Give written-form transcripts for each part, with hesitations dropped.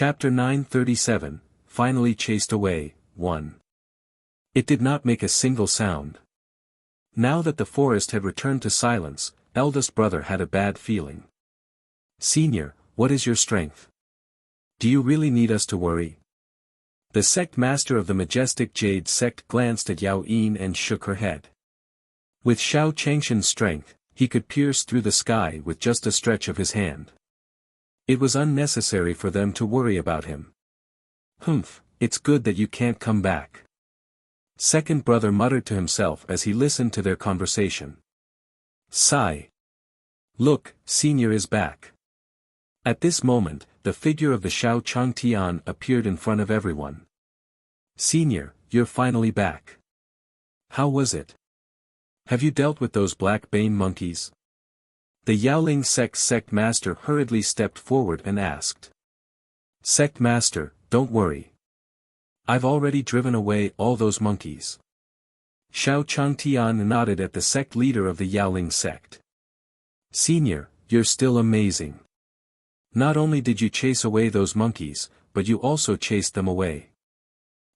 Chapter 937, Finally Chased Away, 1. It did not make a single sound. Now that the forest had returned to silence, eldest brother had a bad feeling. Senior, what is your strength? Do you really need us to worry? The sect master of the majestic Jade sect glanced at Yao Yin and shook her head. With Xiao Changshan's strength, he could pierce through the sky with just a stretch of his hand. It was unnecessary for them to worry about him. Humph, it's good that you can't come back. Second brother muttered to himself as he listened to their conversation. Sigh. Look, senior is back. At this moment, the figure of the Xiao Changtian appeared in front of everyone. Senior, you're finally back. How was it? Have you dealt with those black bane monkeys? The Yaoling sect master hurriedly stepped forward and asked. Sect master, don't worry. I've already driven away all those monkeys. Xiao Changtian nodded at the sect leader of the Yaoling sect. Senior, you're still amazing. Not only did you chase away those monkeys, but you also chased them away.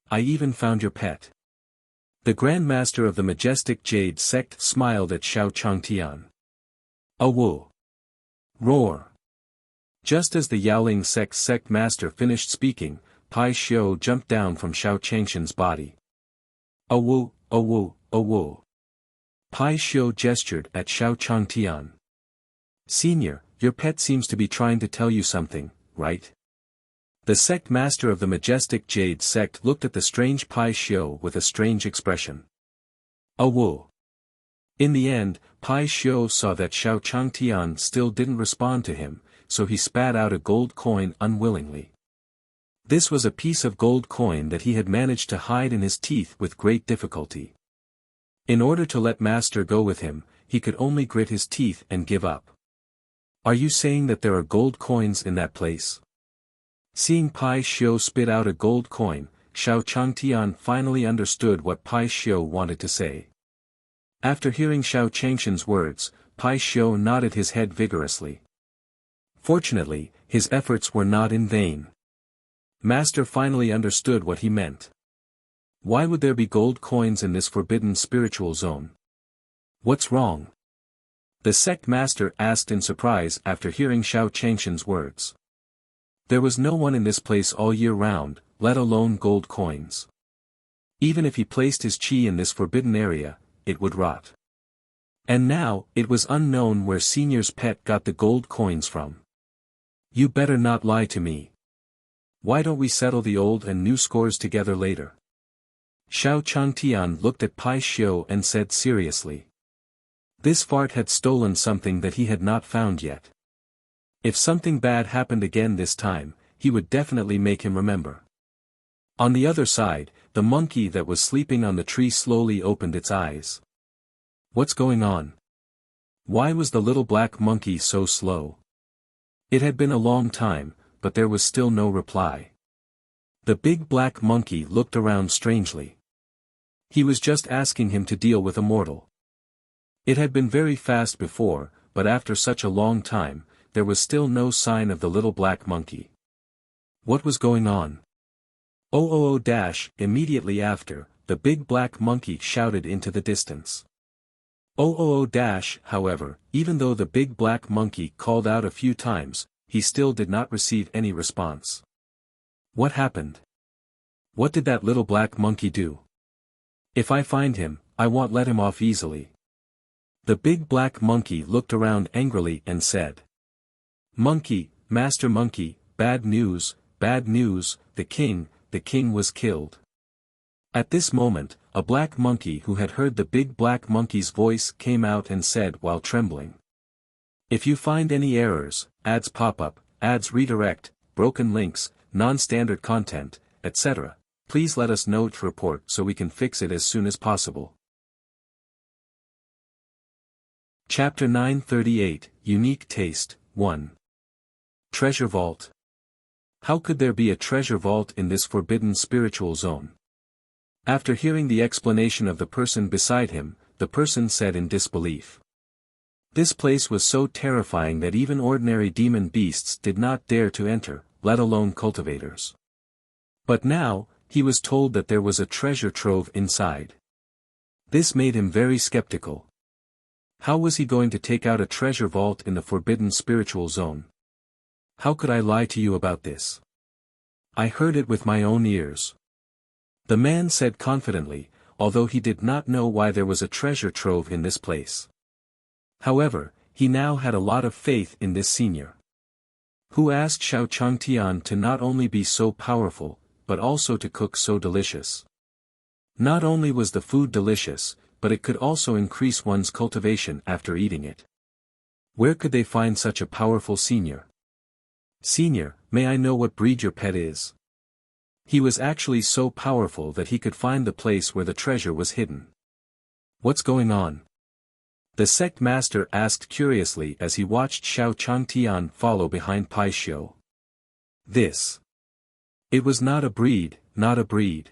I even found your pet. The Grand Master of the majestic Jade sect smiled at Xiao Changtian. A woo. Roar. Just as the Yaoling sect master finished speaking, Pai Xiu jumped down from Xiao Changshan's body. A woo, a woo, a woo. Pai Xiu gestured at Xiao Changtian. Senior, your pet seems to be trying to tell you something, right? The sect master of the majestic Jade sect looked at the strange Pai Xiu with a strange expression. A woo. In the end, Pai Xiu saw that Xiao Changtian still didn't respond to him, so he spat out a gold coin unwillingly. This was a piece of gold coin that he had managed to hide in his teeth with great difficulty. In order to let Master go with him, he could only grit his teeth and give up. Are you saying that there are gold coins in that place? Seeing Pai Xiu spit out a gold coin, Xiao Changtian finally understood what Pai Xiu wanted to say. After hearing Xiao Changshan's words, Pai Xiu nodded his head vigorously. Fortunately, his efforts were not in vain. Master finally understood what he meant. Why would there be gold coins in this forbidden spiritual zone? What's wrong? The sect master asked in surprise after hearing Xiao Changshan's words. There was no one in this place all year round, let alone gold coins. Even if he placed his qi in this forbidden area, it would rot. And now, it was unknown where Senior's pet got the gold coins from. You better not lie to me. Why don't we settle the old and new scores together later? Xiao Changtian looked at Pai Xiu and said seriously. This fart had stolen something that he had not found yet. If something bad happened again this time, he would definitely make him remember. On the other side, the monkey that was sleeping on the tree slowly opened its eyes. What's going on? Why was the little black monkey so slow? It had been a long time, but there was still no reply. The big black monkey looked around strangely. He was just asking him to deal with a mortal. It had been very fast before, but after such a long time, there was still no sign of the little black monkey. What was going on? Immediately after, the big black monkey shouted into the distance. However, even though the big black monkey called out a few times, he still did not receive any response. What happened? What did that little black monkey do? If I find him, I won't let him off easily. The big black monkey looked around angrily and said. Monkey, Master Monkey, bad news, the king was killed. At this moment, a black monkey who had heard the big black monkey's voice came out and said while trembling. If you find any errors, ads pop-up, ads redirect, broken links, non-standard content, etc., please let us know to report so we can fix it as soon as possible. Chapter 938, Unique Taste, 1. Treasure Vault. How could there be a treasure vault in this forbidden spiritual zone? After hearing the explanation of the person beside him, the person said in disbelief. This place was so terrifying that even ordinary demon beasts did not dare to enter, let alone cultivators. But now, he was told that there was a treasure trove inside. This made him very skeptical. How was he going to take out a treasure vault in the forbidden spiritual zone? How could I lie to you about this? I heard it with my own ears. The man said confidently, although he did not know why there was a treasure trove in this place. However, he now had a lot of faith in this senior, who asked Xiao Changtian to not only be so powerful, but also to cook so delicious. Not only was the food delicious, but it could also increase one's cultivation after eating it. Where could they find such a powerful senior? Senior, may I know what breed your pet is? He was actually so powerful that he could find the place where the treasure was hidden. What's going on? The sect master asked curiously as he watched Xiao Changtian follow behind Pai Xiu. This. It was not a breed, not a breed.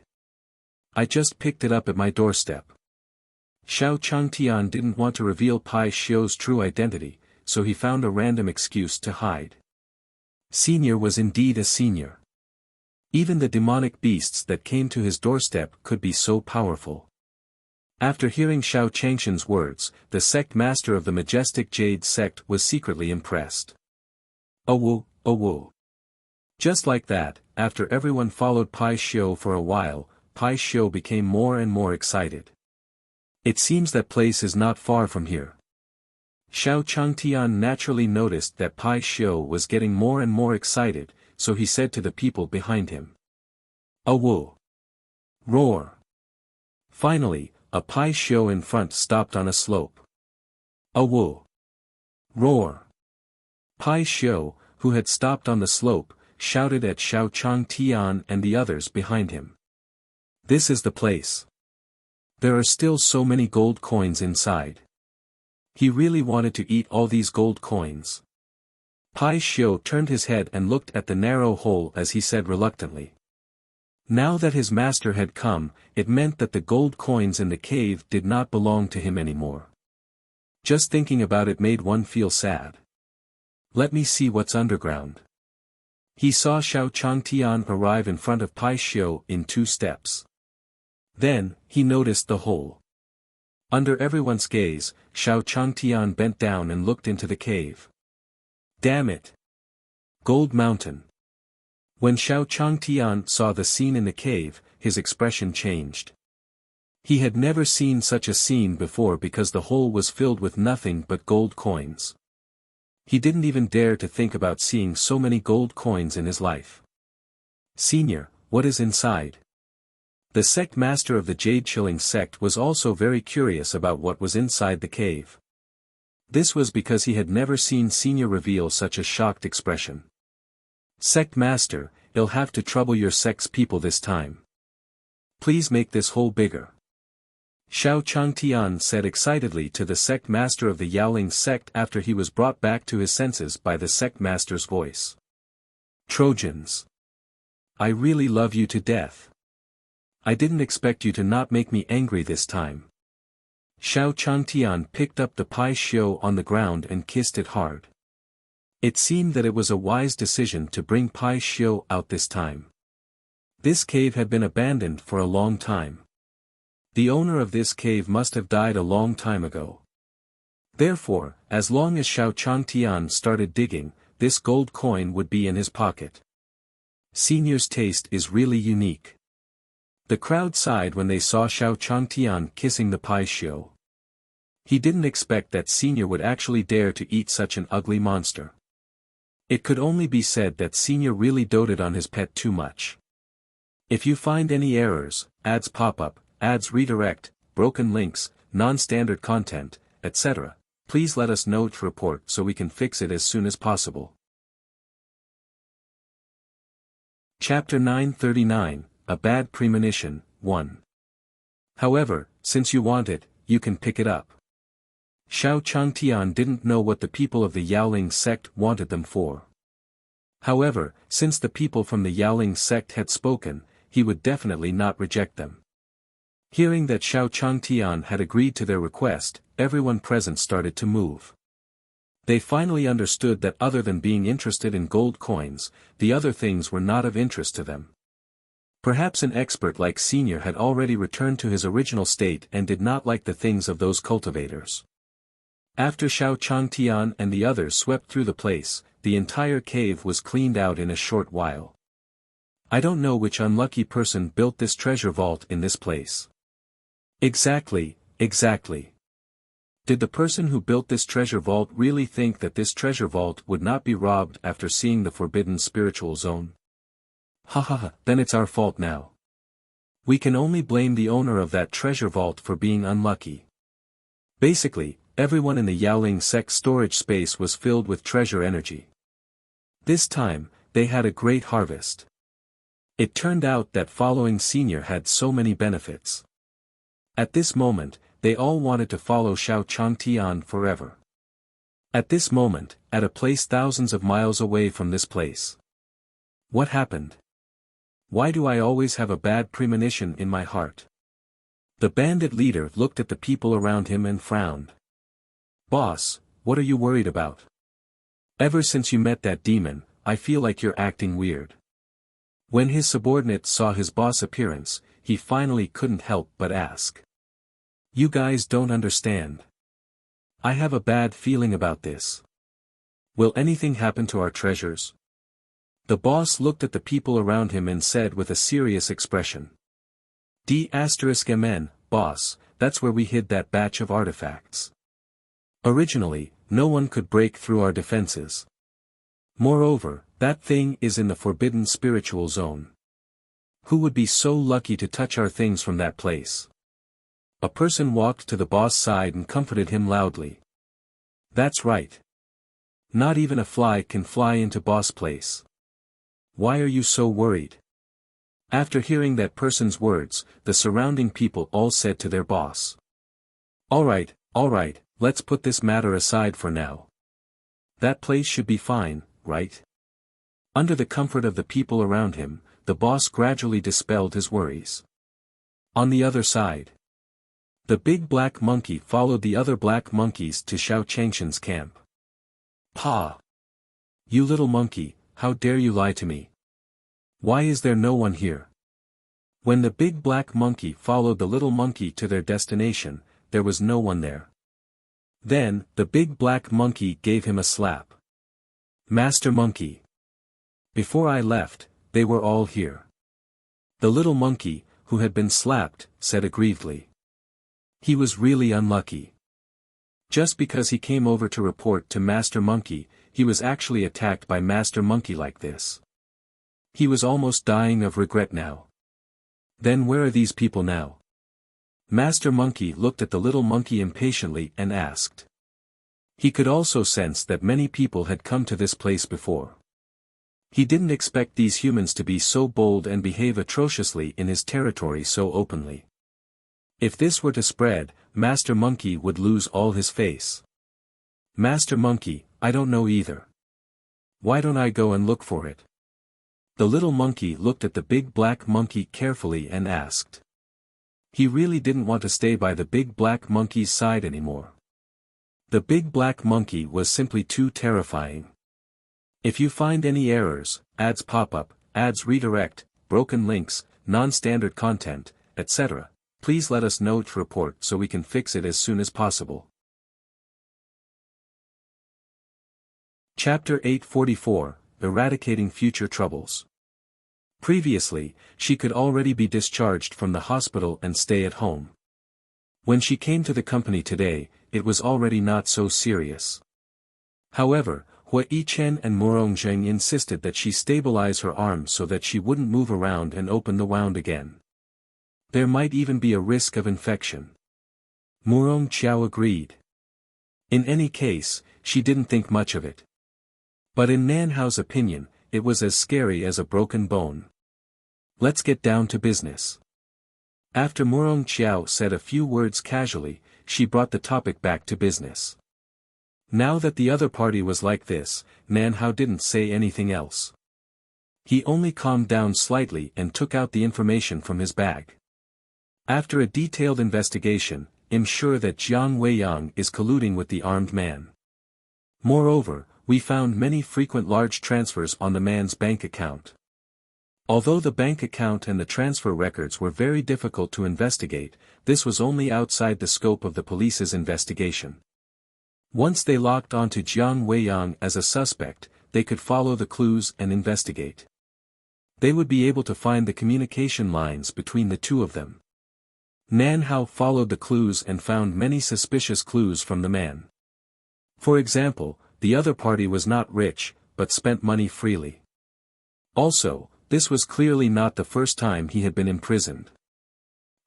I just picked it up at my doorstep. Xiao Changtian didn't want to reveal Pai Xiu's true identity, so he found a random excuse to hide. Senior was indeed a senior. Even the demonic beasts that came to his doorstep could be so powerful. After hearing Xiao Changshan's words, the sect master of the majestic Jade sect was secretly impressed. Oh woo, oh woo. Just like that, after everyone followed Pai Xiu for a while, Pai Xiu became more and more excited. It seems that place is not far from here. Xiao Changtian naturally noticed that Pai Xiu was getting more and more excited, so he said to the people behind him. Oh woo. Roar. Finally, a Pai Xiu in front stopped on a slope. Oh woo. Roar. Pai Xiu, who had stopped on the slope, shouted at Xiao Changtian and the others behind him. This is the place. There are still so many gold coins inside. He really wanted to eat all these gold coins. Pai Xiu turned his head and looked at the narrow hole as he said reluctantly. Now that his master had come, it meant that the gold coins in the cave did not belong to him anymore. Just thinking about it made one feel sad. Let me see what's underground. He saw Xiao Changtian arrive in front of Pai Xiu in 2 steps. Then, he noticed the hole. Under everyone's gaze, Xiao Changtian bent down and looked into the cave. Damn it! Gold Mountain. When Xiao Changtian saw the scene in the cave, his expression changed. He had never seen such a scene before because the hole was filled with nothing but gold coins. He didn't even dare to think about seeing so many gold coins in his life. Senior, what is inside? The sect master of the Jade Chilling sect was also very curious about what was inside the cave. This was because he had never seen Senior reveal such a shocked expression. Sect master, you'll have to trouble your sect's people this time. Please make this hole bigger. Xiao Changtian said excitedly to the sect master of the Yaoling sect after he was brought back to his senses by the sect master's voice. Trojans. I really love you to death. I didn't expect you to not make me angry this time. Xiao Changtian picked up the Pai Xiu on the ground and kissed it hard. It seemed that it was a wise decision to bring Pai Xiu out this time. This cave had been abandoned for a long time. The owner of this cave must have died a long time ago. Therefore, as long as Xiao Changtian started digging, this gold coin would be in his pocket. Senior's taste is really unique. The crowd sighed when they saw Xiao Changtian kissing the Pai Xiu. He didn't expect that Senior would actually dare to eat such an ugly monster. It could only be said that Senior really doted on his pet too much. If you find any errors, ads pop up, ads redirect, broken links, non-standard content, etc., please let us know to report so we can fix it as soon as possible. Chapter 939, A Bad Premonition, 1. However, since you want it, you can pick it up. Xiao Changtian didn't know what the people of the Yaoling sect wanted them for. However, since the people from the Yaoling sect had spoken, he would definitely not reject them. Hearing that Xiao Changtian had agreed to their request, everyone present started to move. They finally understood that other than being interested in gold coins, the other things were not of interest to them. Perhaps an expert like Senior had already returned to his original state and did not like the things of those cultivators. After Xiao Changtian and the others swept through the place, the entire cave was cleaned out in a short while. I don't know which unlucky person built this treasure vault in this place. Exactly. Did the person who built this treasure vault really think that this treasure vault would not be robbed after seeing the forbidden spiritual zone? Then it's our fault now. We can only blame the owner of that treasure vault for being unlucky. Basically, everyone in the Yaoling sect storage space was filled with treasure energy. This time, they had a great harvest. It turned out that following Senior had so many benefits. At this moment, they all wanted to follow Xiao Changtian forever. At this moment, at a place thousands of miles away from this place. What happened? Why do I always have a bad premonition in my heart? The bandit leader looked at the people around him and frowned. Boss, what are you worried about? Ever since you met that demon, I feel like you're acting weird. When his subordinate saw his boss' appearance, he finally couldn't help but ask. You guys don't understand. I have a bad feeling about this. Will anything happen to our treasures? The boss looked at the people around him and said with a serious expression. D*MN, boss, that's where we hid that batch of artifacts. Originally, no one could break through our defenses. Moreover, that thing is in the forbidden spiritual zone. Who would be so lucky to touch our things from that place? A person walked to the boss' side and comforted him loudly. That's right. Not even a fly can fly into boss' place. Why are you so worried? After hearing that person's words, the surrounding people all said to their boss. Alright, let's put this matter aside for now. That place should be fine, right? Under the comfort of the people around him, the boss gradually dispelled his worries. On the other side, the big black monkey followed the other black monkeys to Xiao Changshan's camp. Pa! You little monkey, how dare you lie to me? Why is there no one here? When the big black monkey followed the little monkey to their destination, there was no one there. Then, the big black monkey gave him a slap. Master Monkey. Before I left, they were all here. The little monkey, who had been slapped, said aggrievedly. He was really unlucky. Just because he came over to report to Master Monkey, he was actually attacked by Master Monkey like this. He was almost dying of regret now. Then where are these people now? Master Monkey looked at the little monkey impatiently and asked. He could also sense that many people had come to this place before. He didn't expect these humans to be so bold and behave atrociously in his territory so openly. If this were to spread, Master Monkey would lose all his face. Master Monkey, I don't know either. Why don't I go and look for it? The little monkey looked at the big black monkey carefully and asked. He really didn't want to stay by the big black monkey's side anymore. The big black monkey was simply too terrifying. If you find any errors, ads pop up, ads redirect, broken links, non-standard content, etc., please let us know to report so we can fix it as soon as possible. Chapter 844, Eradicating Future Troubles. Previously, she could already be discharged from the hospital and stay at home. When she came to the company today, it was already not so serious. However, Hua Yichen and Murong Zheng insisted that she stabilize her arm so that she wouldn't move around and open the wound again. There might even be a risk of infection. Murong Qiao agreed. In any case, she didn't think much of it. But in Nanhao's opinion, it was as scary as a broken bone. Let's get down to business. After Murong Qiao said a few words casually, she brought the topic back to business. Now that the other party was like this, Nanhao didn't say anything else. He only calmed down slightly and took out the information from his bag. After a detailed investigation, I'm sure that Jiang Weiyang is colluding with the armed man. Moreover, we found many frequent large transfers on the man's bank account. Although the bank account and the transfer records were very difficult to investigate, this was only outside the scope of the police's investigation. Once they locked onto Jiang Weiyang as a suspect, they could follow the clues and investigate. They would be able to find the communication lines between the two of them. Nan Hao followed the clues and found many suspicious clues from the man. For example, the other party was not rich, but spent money freely. Also, this was clearly not the first time he had been imprisoned.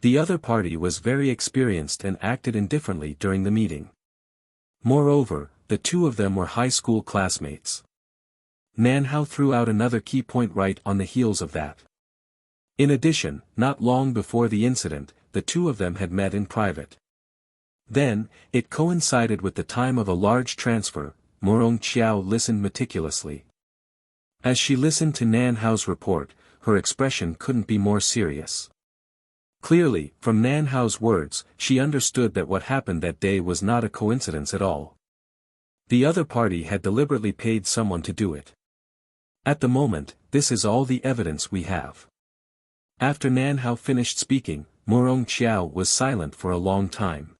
The other party was very experienced and acted indifferently during the meeting. Moreover, the two of them were high school classmates. Nan Hao threw out another key point right on the heels of that. In addition, not long before the incident, the two of them had met in private. Then, it coincided with the time of a large transfer. Morong Qiao listened meticulously. As she listened to Nan Hao's report, her expression couldn't be more serious. Clearly, from Nan Hao's words, she understood that what happened that day was not a coincidence at all. The other party had deliberately paid someone to do it. At the moment, this is all the evidence we have. After Nan Hao finished speaking, Morong Qiao was silent for a long time.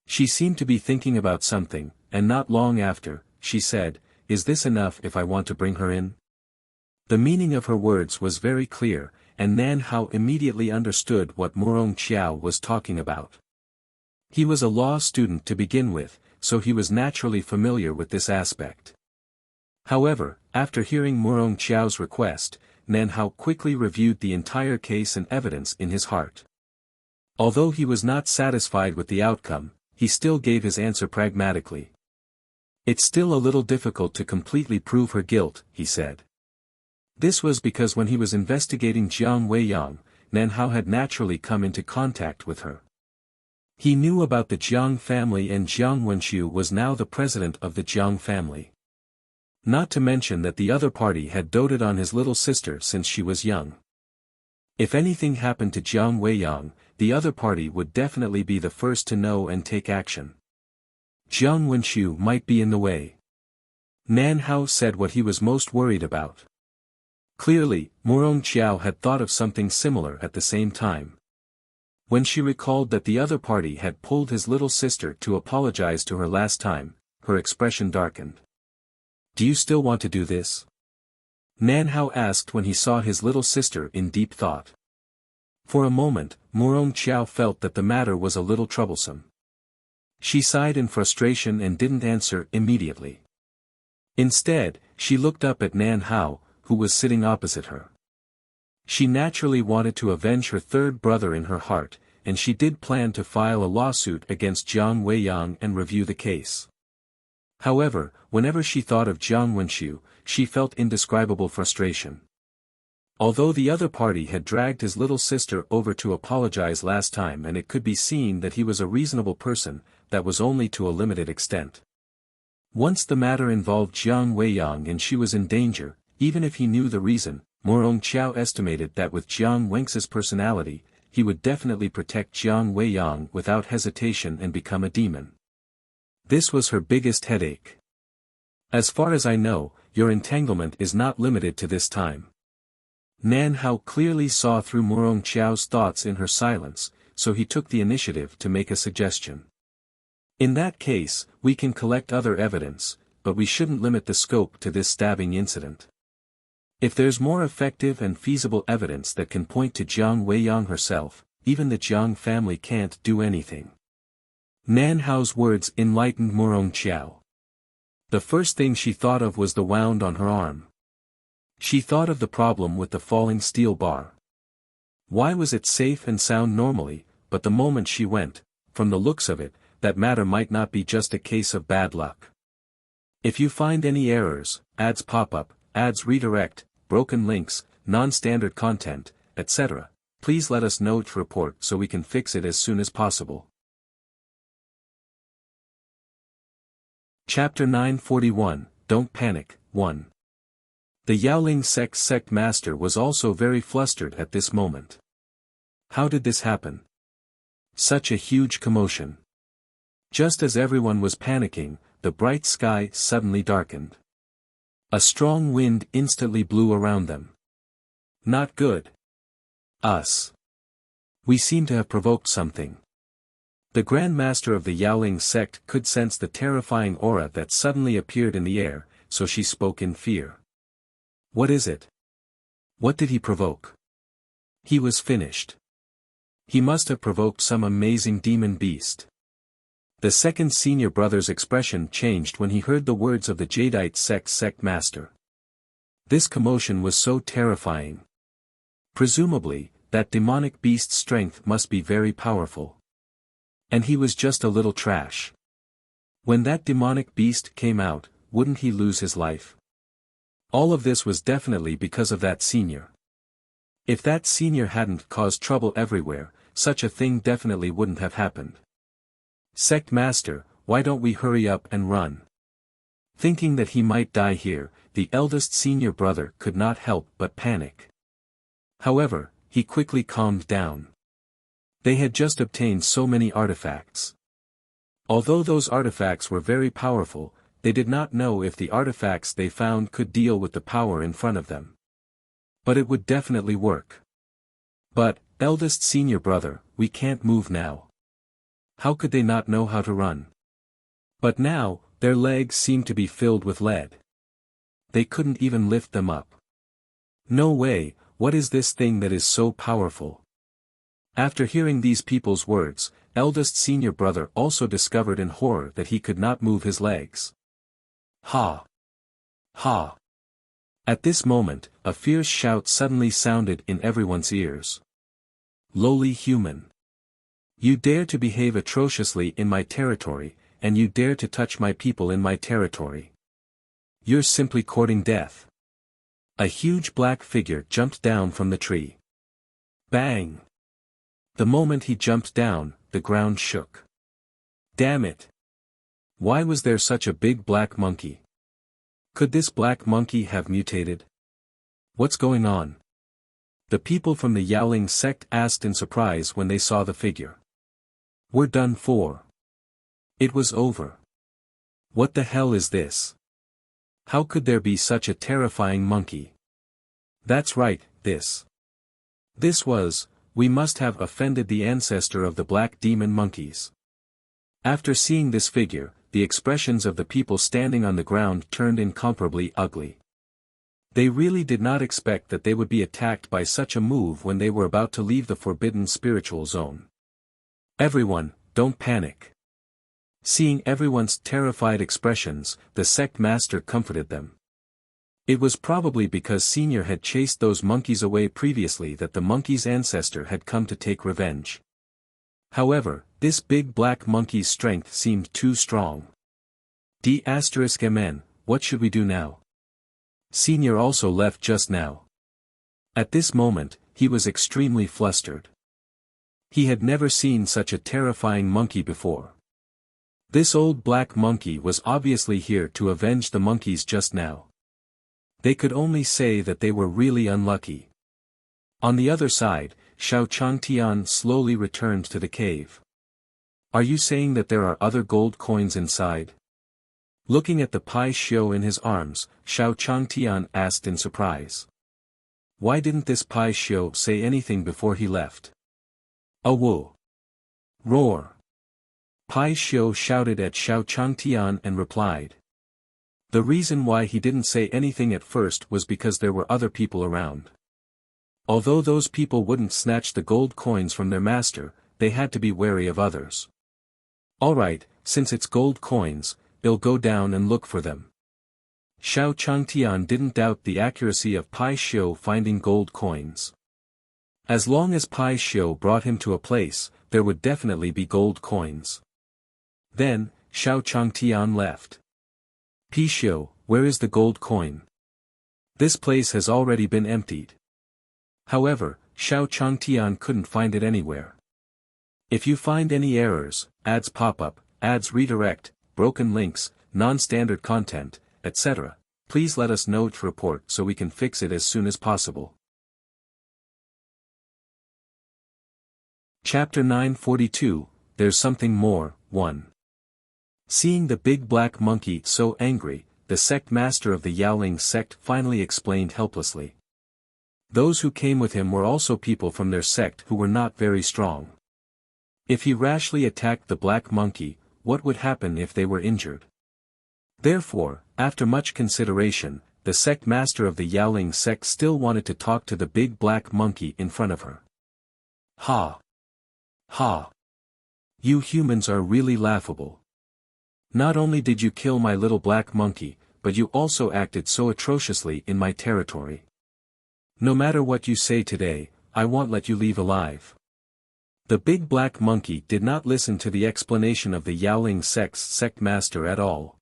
She seemed to be thinking about something, and not long after, she said, "Is this enough if I want to bring her in?" The meaning of her words was very clear, and Nan Hao immediately understood what Morong Qiao was talking about. He was a law student to begin with, so he was naturally familiar with this aspect. However, after hearing Morong Qiao's request, Nan Hao quickly reviewed the entire case and evidence in his heart. Although he was not satisfied with the outcome, he still gave his answer pragmatically. "It's still a little difficult to completely prove her guilt," he said. This was because when he was investigating Jiang Weiyang, Nan Hao had naturally come into contact with her. He knew about the Jiang family, and Jiang Wenxiu was now the president of the Jiang family. Not to mention that the other party had doted on his little sister since she was young. If anything happened to Jiang Weiyang, the other party would definitely be the first to know and take action. Jiang Wenxiu might be in the way. Nan Hao said what he was most worried about. Clearly, Morong Qiao had thought of something similar at the same time. When she recalled that the other party had pulled his little sister to apologize to her last time, her expression darkened. "Do you still want to do this?" Nan Hao asked when he saw his little sister in deep thought. For a moment, Morong Qiao felt that the matter was a little troublesome. She sighed in frustration and didn't answer immediately. Instead, she looked up at Nan Hao, who was sitting opposite her. She naturally wanted to avenge her third brother in her heart, and she did plan to file a lawsuit against Jiang Weiyang and review the case. However, whenever she thought of Jiang Wenxiu, she felt indescribable frustration. Although the other party had dragged his little sister over to apologize last time, and it could be seen that he was a reasonable person, that was only to a limited extent. Once the matter involved Jiang Weiyang and she was in danger, even if he knew the reason, Morong Qiao estimated that with Jiang Wenxi's personality, he would definitely protect Jiang Weiyang without hesitation and become a demon. This was her biggest headache. "As far as I know, your entanglement is not limited to this time." Nan Hao clearly saw through Morong Qiao's thoughts in her silence, so he took the initiative to make a suggestion. "In that case, we can collect other evidence, but we shouldn't limit the scope to this stabbing incident. If there's more effective and feasible evidence that can point to Jiang Weiyang herself, even the Jiang family can't do anything." Nan Hao's words enlightened Morong Qiao. The first thing she thought of was the wound on her arm. She thought of the problem with the falling steel bar. Why was it safe and sound normally, but the moment she went, from the looks of it, that matter might not be just a case of bad luck. If you find any errors, ads pop up, ads redirect, broken links, non-standard content, etc., please let us know to report so we can fix it as soon as possible. Chapter 941, Don't Panic, 1. The Yaoling sect master was also very flustered at this moment. How did this happen? Such a huge commotion. Just as everyone was panicking, the bright sky suddenly darkened. A strong wind instantly blew around them. Not good. Us. We seem to have provoked something. The Grand Master of the Yaoling sect could sense the terrifying aura that suddenly appeared in the air, so she spoke in fear. What is it? What did he provoke? He was finished. He must have provoked some amazing demon beast. The second senior brother's expression changed when he heard the words of the Jadeite sect master. This commotion was so terrifying. Presumably, that demonic beast's strength must be very powerful. And he was just a little trash. When that demonic beast came out, wouldn't he lose his life? All of this was definitely because of that senior. If that senior hadn't caused trouble everywhere, such a thing definitely wouldn't have happened. Sect Master, why don't we hurry up and run? Thinking that he might die here, the eldest senior brother could not help but panic. However, he quickly calmed down. They had just obtained so many artifacts. Although those artifacts were very powerful, they did not know if the artifacts they found could deal with the power in front of them. But it would definitely work. But, eldest senior brother, we can't move now. How could they not know how to run? But now, their legs seemed to be filled with lead. They couldn't even lift them up. No way, what is this thing that is so powerful? After hearing these people's words, eldest senior brother also discovered in horror that he could not move his legs. Ha! Ha! At this moment, a fierce shout suddenly sounded in everyone's ears. Lowly human! You dare to behave atrociously in my territory, and you dare to touch my people in my territory. You're simply courting death. A huge black figure jumped down from the tree. Bang! The moment he jumped down, the ground shook. Damn it! Why was there such a big black monkey? Could this black monkey have mutated? What's going on? The people from the Yaoling sect asked in surprise when they saw the figure. We're done for. It was over. What the hell is this? How could there be such a terrifying monkey? That's right, this. We must have offended the ancestor of the black demon monkeys. After seeing this figure, the expressions of the people standing on the ground turned incomparably ugly. They really did not expect that they would be attacked by such a move when they were about to leave the forbidden spiritual zone. Everyone, don't panic. Seeing everyone's terrified expressions, the sect master comforted them. It was probably because Senior had chased those monkeys away previously that the monkey's ancestor had come to take revenge. However, this big black monkey's strength seemed too strong. D***MN, what should we do now? Senior also left just now. At this moment, he was extremely flustered. He had never seen such a terrifying monkey before. This old black monkey was obviously here to avenge the monkeys just now. They could only say that they were really unlucky. On the other side, Xiao Changtian slowly returned to the cave. Are you saying that there are other gold coins inside? Looking at the Pai Xiu in his arms, Xiao Changtian asked in surprise. Why didn't this Pai Xiu say anything before he left? Woo! Roar! Pai Xiu shouted at Xiao Changtian and replied. The reason why he didn't say anything at first was because there were other people around. Although those people wouldn't snatch the gold coins from their master, they had to be wary of others. Alright, since it's gold coins, they'll go down and look for them. Xiao Changtian didn't doubt the accuracy of Pai Xiu finding gold coins. As long as Pai Xiu brought him to a place, there would definitely be gold coins. Then, Xiao Changtian left. Pai Xiu, where is the gold coin? This place has already been emptied. However, Xiao Changtian couldn't find it anywhere. If you find any errors, ads pop-up, ads redirect, broken links, non-standard content, etc., please let us know to report so we can fix it as soon as possible. Chapter 942, There's Something More, 1. Seeing the big black monkey so angry, the sect master of the Yaoling sect finally explained helplessly. Those who came with him were also people from their sect who were not very strong. If he rashly attacked the black monkey, what would happen if they were injured? Therefore, after much consideration, the sect master of the Yaoling sect still wanted to talk to the big black monkey in front of her. Ha! Ha! You humans are really laughable. Not only did you kill my little black monkey, but you also acted so atrociously in my territory. No matter what you say today, I won't let you leave alive. The big black monkey did not listen to the explanation of the Yaoling sect's sect master at all.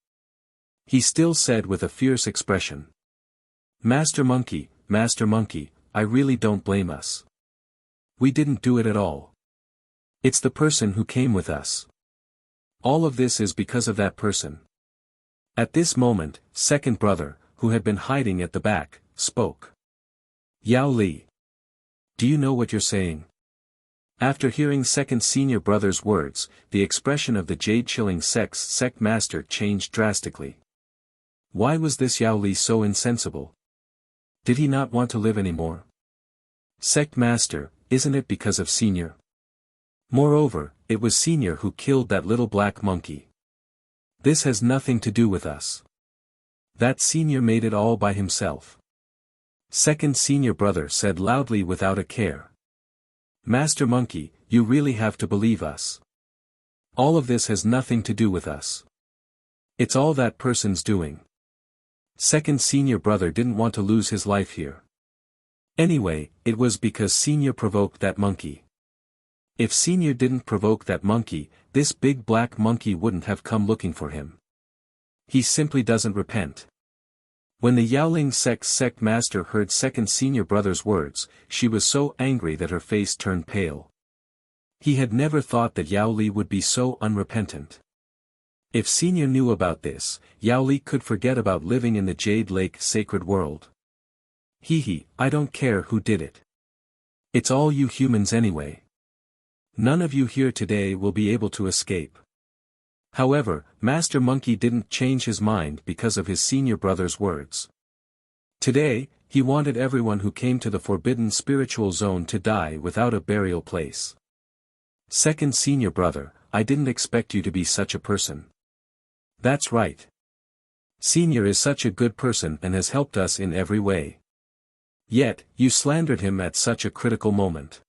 He still said with a fierce expression. Master Monkey, I really don't blame us. We didn't do it at all. It's the person who came with us. All of this is because of that person. At this moment, second brother, who had been hiding at the back, spoke. Yao Li. Do you know what you're saying? After hearing second senior brother's words, the expression of the Jade Chilling sect's sect master changed drastically. Why was this Yao Li so insensible? Did he not want to live anymore? Sect master, isn't it because of senior? Moreover, it was senior who killed that little black monkey. This has nothing to do with us. That senior made it all by himself. Second senior brother said loudly without a care. Master Monkey, you really have to believe us. All of this has nothing to do with us. It's all that person's doing. Second senior brother didn't want to lose his life here. Anyway, it was because senior provoked that monkey. If senior didn't provoke that monkey, this big black monkey wouldn't have come looking for him. He simply doesn't repent. When the Yaoling sect's sect master heard second senior brother's words, she was so angry that her face turned pale. He had never thought that Yao Li would be so unrepentant. If senior knew about this, Yao Li could forget about living in the Jade Lake sacred world. I don't care who did it. It's all you humans anyway. None of you here today will be able to escape. However, Master Monkey didn't change his mind because of his senior brother's words. Today, he wanted everyone who came to the forbidden spiritual zone to die without a burial place. Second senior brother, I didn't expect you to be such a person. That's right. Senior is such a good person and has helped us in every way. Yet, you slandered him at such a critical moment.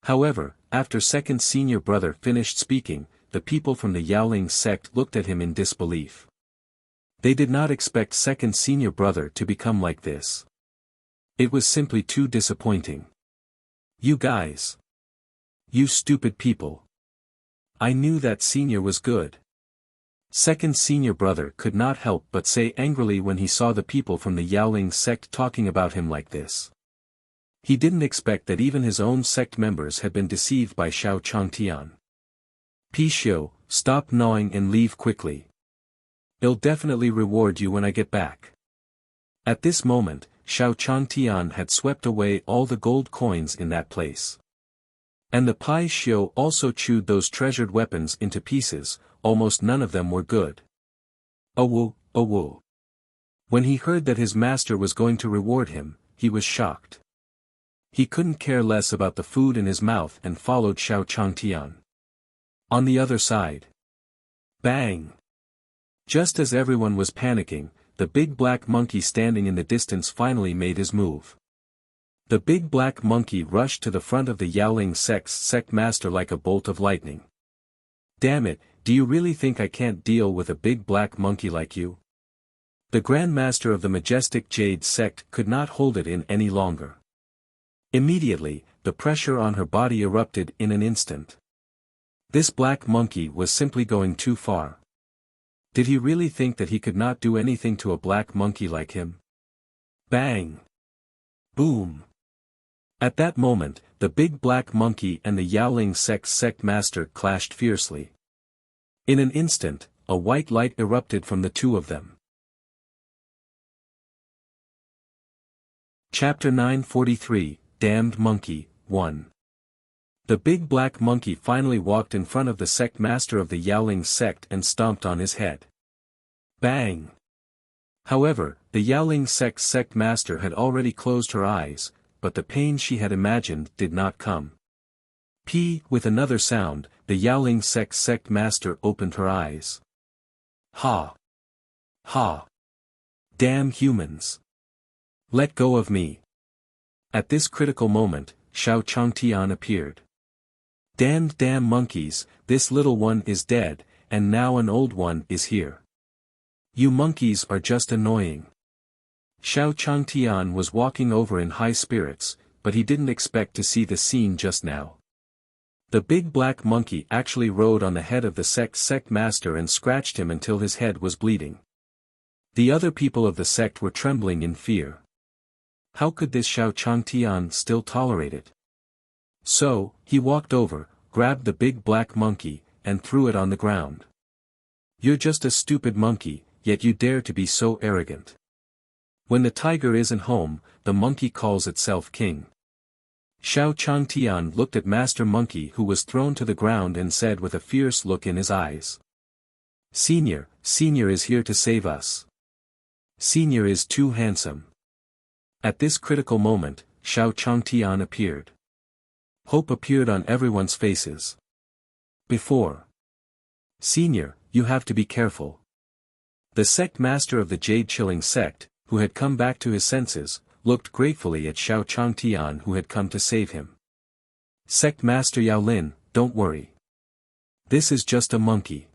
However, after second senior brother finished speaking, the people from the Yaoling sect looked at him in disbelief. They did not expect second senior brother to become like this. It was simply too disappointing. You guys. You stupid people. I knew that senior was good. Second senior brother could not help but say angrily when he saw the people from the Yaoling sect talking about him like this. He didn't expect that even his own sect members had been deceived by Xiao Changtian. Xiao, stop gnawing and leave quickly. I'll definitely reward you when I get back. At this moment, Xiao Changtian had swept away all the gold coins in that place. And the Xiao also chewed those treasured weapons into pieces. Almost none of them were good. Oh woo. When he heard that his master was going to reward him, he was shocked. He couldn't care less about the food in his mouth and followed Xiao Changtian. On the other side. Bang! Just as everyone was panicking, the big black monkey standing in the distance finally made his move. The big black monkey rushed to the front of the Yaoling sect's sect master like a bolt of lightning. Damn it, do you really think I can't deal with a big black monkey like you? The Grand Master of the majestic Jade sect could not hold it in any longer. Immediately, the pressure on her body erupted in an instant. This black monkey was simply going too far. Did he really think that he could not do anything to a black monkey like him? Bang! Boom! At that moment, the big black monkey and the Yaoling sect's sect master clashed fiercely. In an instant, a white light erupted from the two of them. Chapter 943, Damned Monkey, 1. The big black monkey finally walked in front of the sect master of the Yaoling sect and stomped on his head. Bang! However, the Yaoling sect master had already closed her eyes, but the pain she had imagined did not come. With another sound, the Yaoling sect master opened her eyes. Ha! Ha! Damn humans! Let go of me! At this critical moment, Xiao Changtian appeared. Damned damn monkeys, this little one is dead, and now an old one is here. You monkeys are just annoying. Xiao Changtian was walking over in high spirits, but he didn't expect to see the scene just now. The big black monkey actually rode on the head of the sect master and scratched him until his head was bleeding. The other people of the sect were trembling in fear. How could this Xiao Changtian still tolerate it? So, he walked over, grabbed the big black monkey, and threw it on the ground. You're just a stupid monkey, yet you dare to be so arrogant. When the tiger isn't home, the monkey calls itself king. Xiao Changtian looked at Master Monkey, who was thrown to the ground, and said with a fierce look in his eyes. Senior is here to save us. Senior is too handsome. At this critical moment, Xiao Changtian appeared. Hope appeared on everyone's faces. Before. Senior, you have to be careful. The sect master of the Jade Chilling sect, who had come back to his senses, looked gratefully at Xiao Changtian, who had come to save him. Sect Master Yaolin, don't worry. This is just a monkey.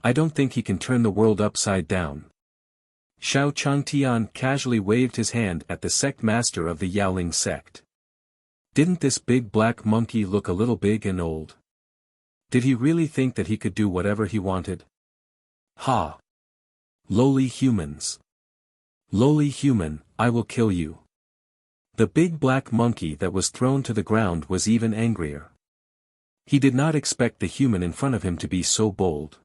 I don't think he can turn the world upside down. Xiao Changtian casually waved his hand at the sect master of the Yaoling sect. Didn't this big black monkey look a little big and old? Did he really think that he could do whatever he wanted? Ha! Lowly humans. Lowly human, I will kill you. The big black monkey that was thrown to the ground was even angrier. He did not expect the human in front of him to be so bold.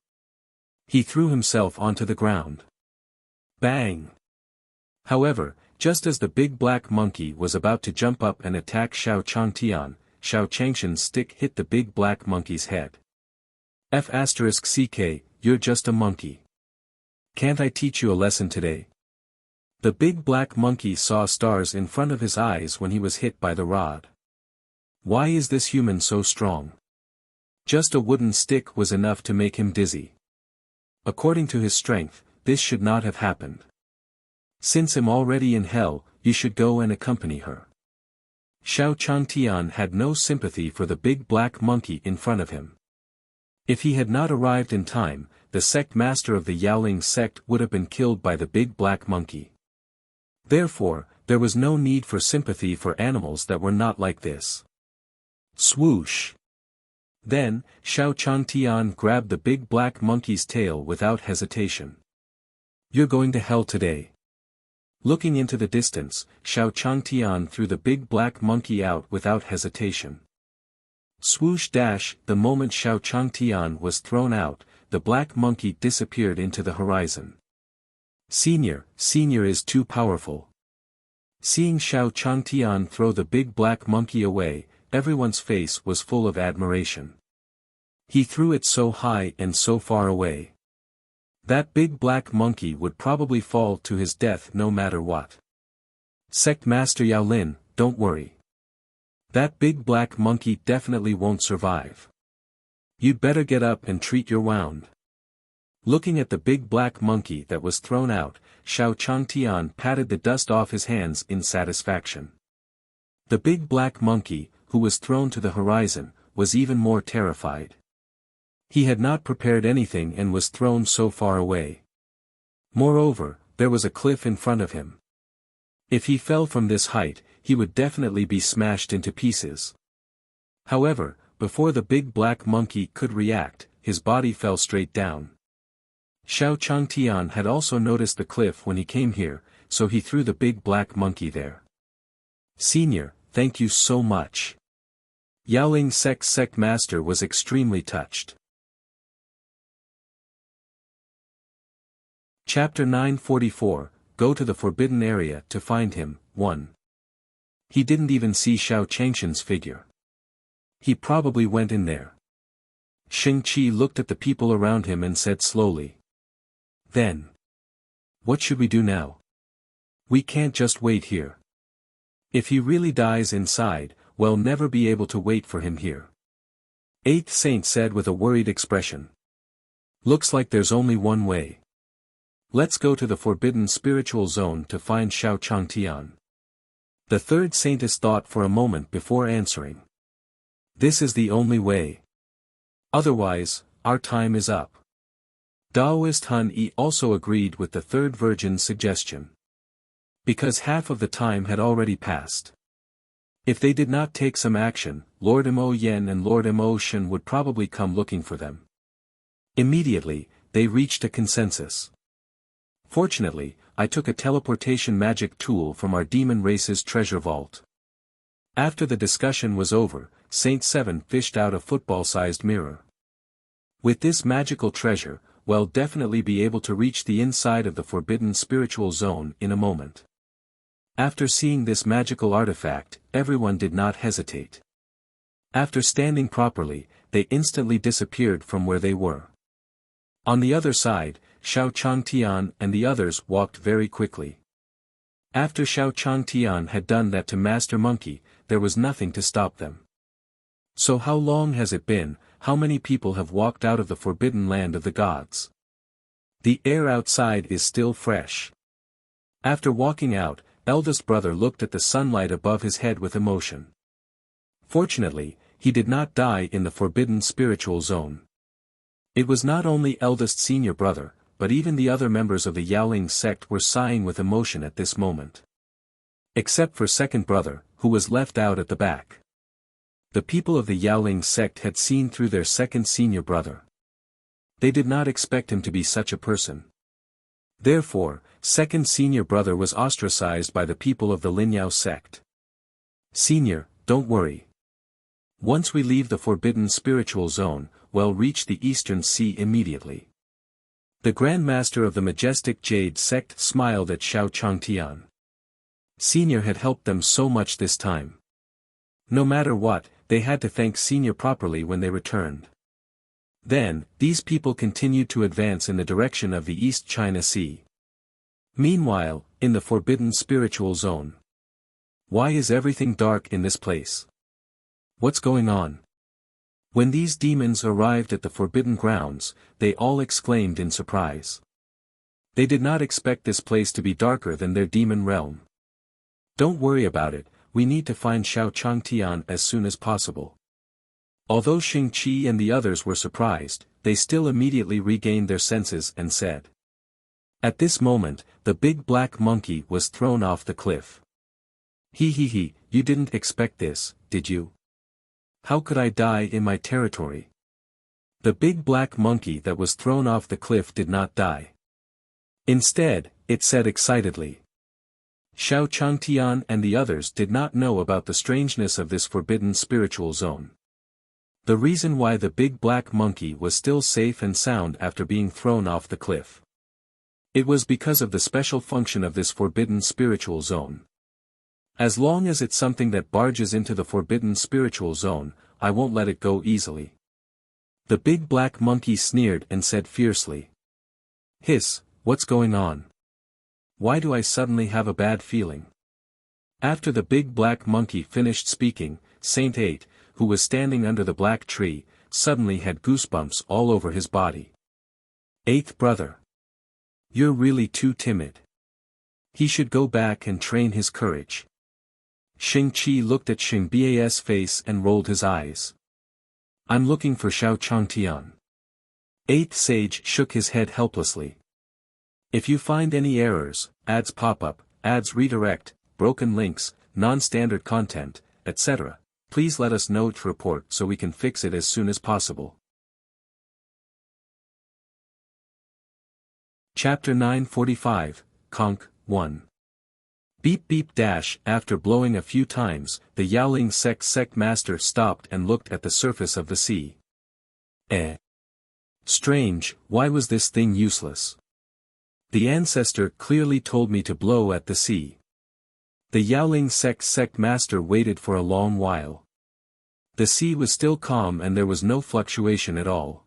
He threw himself onto the ground. Bang! However, just as the big black monkey was about to jump up and attack Xiao Changtian, Xiao Changshan's stick hit the big black monkey's head. F***ck, you're just a monkey. Can't I teach you a lesson today? The big black monkey saw stars in front of his eyes when he was hit by the rod. Why is this human so strong? Just a wooden stick was enough to make him dizzy. According to his strength, this should not have happened. Since I'm already in hell, you should go and accompany her. Xiao Changtian had no sympathy for the big black monkey in front of him. If he had not arrived in time, the sect master of the Yaoling sect would have been killed by the big black monkey. Therefore, there was no need for sympathy for animals that were not like this. Swoosh! Then, Xiao Changtian grabbed the big black monkey's tail without hesitation. You're going to hell today. Looking into the distance, Xiao Changtian threw the big black monkey out without hesitation. Swoosh dash! The moment Xiao Changtian was thrown out, the black monkey disappeared into the horizon. Senior is too powerful. Seeing Xiao Changtian throw the big black monkey away, everyone's face was full of admiration. He threw it so high and so far away. That big black monkey would probably fall to his death no matter what. Sect Master Yaolin, don't worry. That big black monkey definitely won't survive. You'd better get up and treat your wound. Looking at the big black monkey that was thrown out, Xiao Changtian patted the dust off his hands in satisfaction. The big black monkey, who was thrown to the horizon, was even more terrified. He had not prepared anything and was thrown so far away. Moreover, there was a cliff in front of him. If he fell from this height, he would definitely be smashed into pieces. However, before the big black monkey could react, his body fell straight down. Xiao Changtian had also noticed the cliff when he came here, so he threw the big black monkey there. Senior, thank you so much. Yaoling sect master was extremely touched. Chapter 944, Go to the Forbidden Area to find him, 1. He didn't even see Xiao Changshan's figure. He probably went in there. Shang-Chi looked at the people around him and said slowly. Then. What should we do now? We can't just wait here. If he really dies inside, we'll never be able to wait for him here. Eighth Saint said with a worried expression. Looks like there's only one way. Let's go to the forbidden spiritual zone to find Xiao Changtian. The third saintess thought for a moment before answering. This is the only way. Otherwise, our time is up. Taoist Han Yi also agreed with the third virgin's suggestion. Because half of the time had already passed. If they did not take some action, Lord Mo Yen and Lord Mo Shen would probably come looking for them. Immediately, they reached a consensus. Fortunately, I took a teleportation magic tool from our demon race's treasure vault. After the discussion was over, Saint Seven fished out a football-sized mirror. With this magical treasure, we'll definitely be able to reach the inside of the forbidden spiritual zone in a moment. After seeing this magical artifact, everyone did not hesitate. After standing properly, they instantly disappeared from where they were. On the other side, Xiao Changtian and the others walked very quickly. After Xiao Changtian had done that to Master Monkey, there was nothing to stop them. So how long has it been? How many people have walked out of the forbidden land of the gods? The air outside is still fresh. After walking out, eldest brother looked at the sunlight above his head with emotion. Fortunately, he did not die in the forbidden spiritual zone. It was not only eldest senior brother, but even the other members of the Yaoling sect were sighing with emotion at this moment. Except for second brother, who was left out at the back. The people of the Yaoling sect had seen through their second senior brother. They did not expect him to be such a person. Therefore, second senior brother was ostracized by the people of the Linyao sect. Senior, don't worry. Once we leave the forbidden spiritual zone, we'll reach the eastern sea immediately. The Grand Master of the majestic Jade sect smiled at Xiao Changtian. Senior had helped them so much this time. No matter what, they had to thank Senior properly when they returned. Then, these people continued to advance in the direction of the East China Sea. Meanwhile, in the forbidden spiritual zone. Why is everything dark in this place? What's going on? When these demons arrived at the forbidden grounds, they all exclaimed in surprise. They did not expect this place to be darker than their demon realm. Don't worry about it, we need to find Xiao Changtian as soon as possible. Although Shang-Chi and the others were surprised, they still immediately regained their senses and said. At this moment, the big black monkey was thrown off the cliff. He, you didn't expect this, did you? How could I die in my territory? The big black monkey that was thrown off the cliff did not die. Instead, it said excitedly. Xiao Changtian and the others did not know about the strangeness of this forbidden spiritual zone. The reason why the big black monkey was still safe and sound after being thrown off the cliff. It was because of the special function of this forbidden spiritual zone. As long as it's something that barges into the forbidden spiritual zone, I won't let it go easily. The big black monkey sneered and said fiercely. Hiss, what's going on? Why do I suddenly have a bad feeling? After the big black monkey finished speaking, Saint 8, who was standing under the black tree, suddenly had goosebumps all over his body. Eighth brother. You're really too timid. He should go back and train his courage. Shang-Chi looked at Shang Ba's face and rolled his eyes. I'm looking for Xiao Changtian. Eighth Sage shook his head helplessly. If you find any errors, ads pop-up, ads redirect, broken links, non-standard content, etc., please let us know to report so we can fix it as soon as possible. Chapter 945, Conk, 1. Beep beep dash. After blowing a few times, the Yaoling sect master stopped and looked at the surface of the sea. Strange, why was this thing useless? The ancestor clearly told me to blow at the sea. The Yaoling sect master waited for a long while. The sea was still calm and there was no fluctuation at all.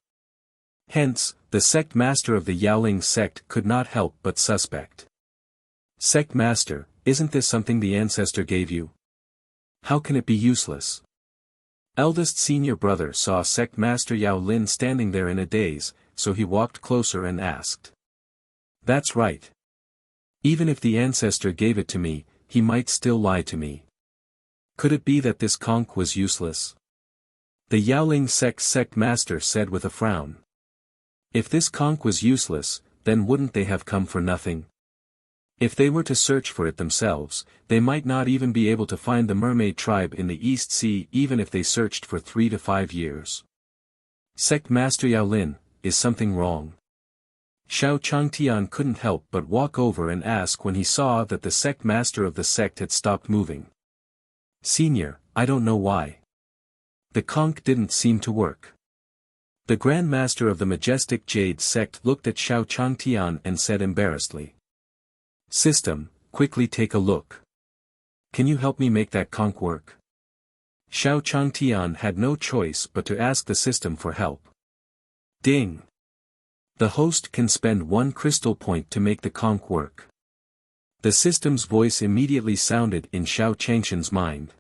Hence, the sect master of the Yaoling sect could not help but suspect. Sect master, isn't this something the ancestor gave you? How can it be useless? Eldest senior brother saw sect master Yao Lin standing there in a daze, so he walked closer and asked. That's right. Even if the ancestor gave it to me, he might still lie to me. Could it be that this conch was useless? The Yaoling sect master said with a frown. If this conch was useless, then wouldn't they have come for nothing? If they were to search for it themselves, they might not even be able to find the mermaid tribe in the East Sea even if they searched for 3 to 5 years. Sect Master Yao Lin, is something wrong? Xiao Changtian couldn't help but walk over and ask when he saw that the sect master of the sect had stopped moving. Senior, I don't know why. The conch didn't seem to work. The Grand Master of the Majestic Jade sect looked at Xiao Changtian and said embarrassedly. System, quickly take a look. Can you help me make that conch work? Xiao Changtian had no choice but to ask the system for help. Ding! The host can spend 1 crystal point to make the conch work. The system's voice immediately sounded in Xiao Changshan's mind.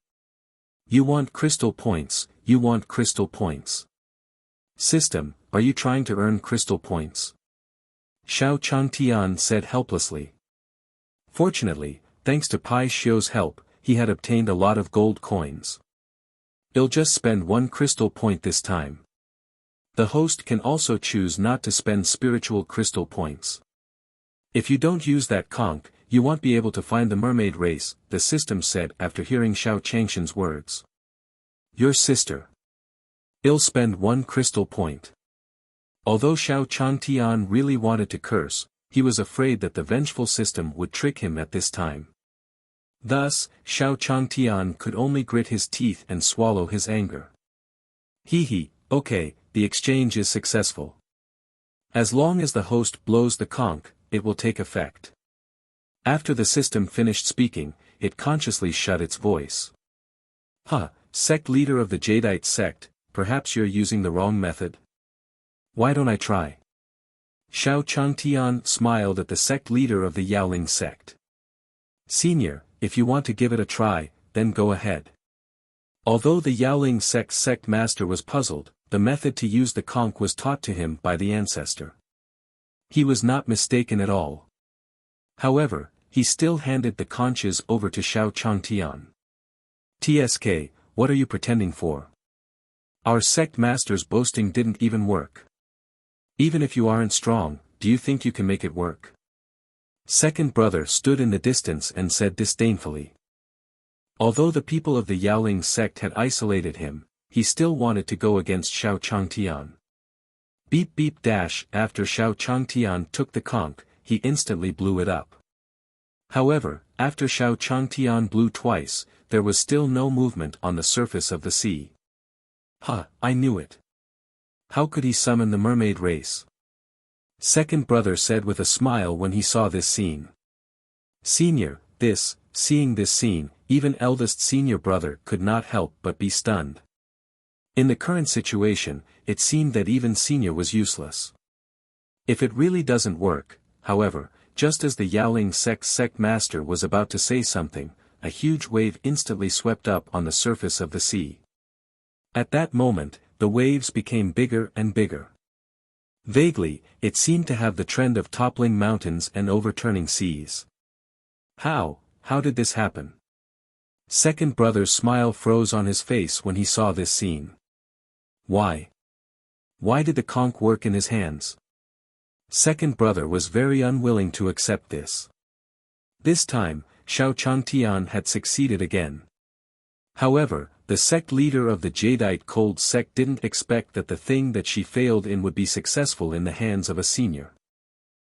You want crystal points, you want crystal points. System, are you trying to earn crystal points? Xiao Changtian said helplessly. Fortunately, thanks to Pai Xiu's help, he had obtained a lot of gold coins. He'll just spend 1 crystal point this time. The host can also choose not to spend spiritual crystal points. If you don't use that conch, you won't be able to find the mermaid race, the system said after hearing Xiao Changshan's words. Your sister. He'll spend 1 crystal point. Although Xiao Changtian really wanted to curse, he was afraid that the vengeful system would trick him at this time. Thus, Xiao Changtian could only grit his teeth and swallow his anger. Okay, the exchange is successful. As long as the host blows the conch, it will take effect. After the system finished speaking, it consciously shut its voice. Sect leader of the Jadeite sect, perhaps you're using the wrong method? Why don't I try? Xiao Changtian smiled at the sect leader of the Yaoling sect. Senior, if you want to give it a try, then go ahead. Although the Yaoling sect master was puzzled, the method to use the conch was taught to him by the ancestor. He was not mistaken at all. However, he still handed the conches over to Xiao Changtian. TSK, what are you pretending for? Our sect master's boasting didn't even work. Even if you aren't strong, do you think you can make it work? Second brother stood in the distance and said disdainfully. Although the people of the Yaoling sect had isolated him, he still wanted to go against Xiao Changtian. Beep beep dash. After Xiao Changtian took the conch, he instantly blew it up. However, after Xiao Changtian blew twice, there was still no movement on the surface of the sea. I knew it. How could he summon the mermaid race? Second brother said with a smile when he saw this scene. Senior, seeing this scene, even eldest senior brother could not help but be stunned. In the current situation, it seemed that even senior was useless. If it really doesn't work, however, just as the Yaoling sect master was about to say something, a huge wave instantly swept up on the surface of the sea. At that moment, the waves became bigger and bigger. Vaguely, it seemed to have the trend of toppling mountains and overturning seas. How did this happen? Second brother's smile froze on his face when he saw this scene. Why? Why did the conch work in his hands? Second brother was very unwilling to accept this. This time, Xiao Changtian had succeeded again. However, the sect leader of the Jadeite cold sect didn't expect that the thing that she failed in would be successful in the hands of a senior.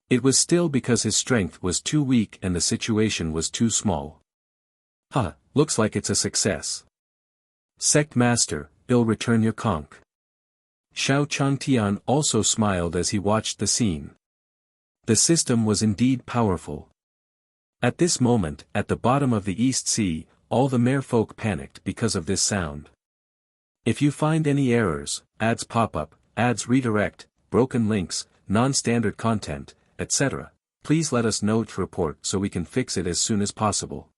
It was still because his strength was too weak and the situation was too small. Looks like it's a success. Sect master, I'll return your conch. Xiao Changtian also smiled as he watched the scene. The system was indeed powerful. At this moment, at the bottom of the East Sea, all the merfolk panicked because of this sound. If you find any errors, ads pop up, ads redirect, broken links, non-standard content, etc., please let us know to report so we can fix it as soon as possible.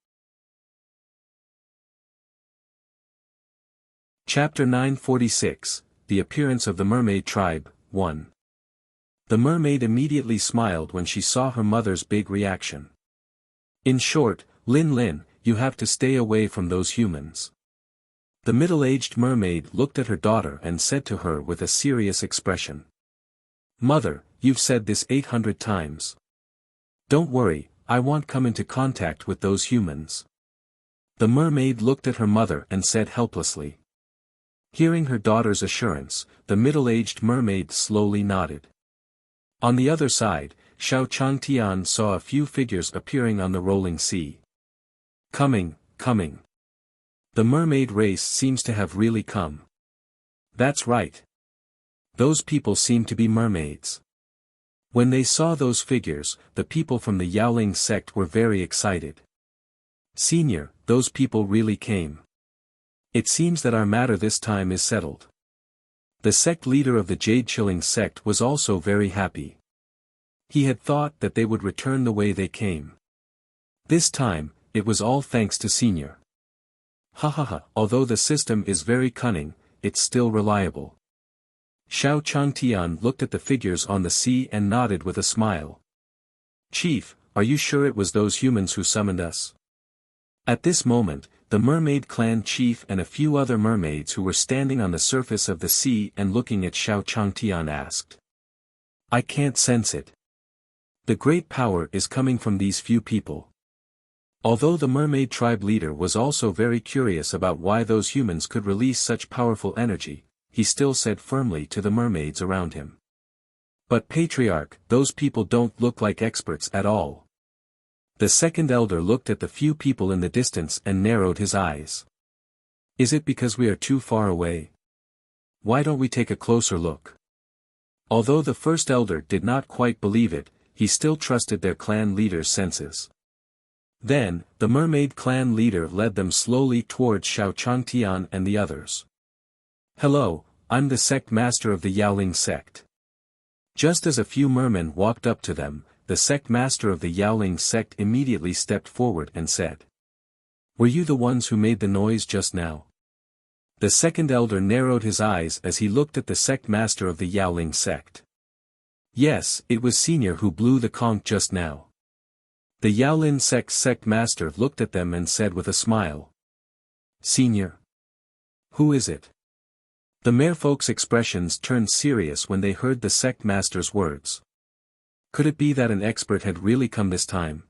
Chapter 946, The Appearance of the Mermaid Tribe, 1. The mermaid immediately smiled when she saw her mother's big reaction. In short, Lin Lin, you have to stay away from those humans. The middle-aged mermaid looked at her daughter and said to her with a serious expression. Mother, you've said this 800 times. Don't worry, I won't come into contact with those humans. The mermaid looked at her mother and said helplessly. Hearing her daughter's assurance, the middle-aged mermaid slowly nodded. On the other side, Xiao Changtian saw a few figures appearing on the rolling sea. Coming. The mermaid race seems to have really come. That's right. Those people seem to be mermaids. When they saw those figures, the people from the Yaoling sect were very excited. Senior, those people really came. It seems that our matter this time is settled. The sect leader of the Jade Chilling sect was also very happy. He had thought that they would return the way they came. This time, it was all thanks to Senior. Although the system is very cunning, it's still reliable. Xiao Changtian looked at the figures on the sea and nodded with a smile. Chief, are you sure it was those humans who summoned us? At this moment, the mermaid clan chief and a few other mermaids who were standing on the surface of the sea and looking at Xiao Changtian asked. I can't sense it. The great power is coming from these few people. Although the mermaid tribe leader was also very curious about why those humans could release such powerful energy, he still said firmly to the mermaids around him. But Patriarch, those people don't look like experts at all. The second elder looked at the few people in the distance and narrowed his eyes. Is it because we are too far away? Why don't we take a closer look? Although the first elder did not quite believe it, he still trusted their clan leader's senses. Then, the mermaid clan leader led them slowly towards Xiao Changtian and the others. Hello, I'm the sect master of the Yaoling sect. Just as a few mermen walked up to them, the sect master of the Yaoling sect immediately stepped forward and said. Were you the ones who made the noise just now? The second elder narrowed his eyes as he looked at the sect master of the Yaoling sect. Yes, it was Senior who blew the conch just now. The Yaolin sect master looked at them and said with a smile. Senior? Who is it? The merfolk's expressions turned serious when they heard the sect master's words. Could it be that an expert had really come this time?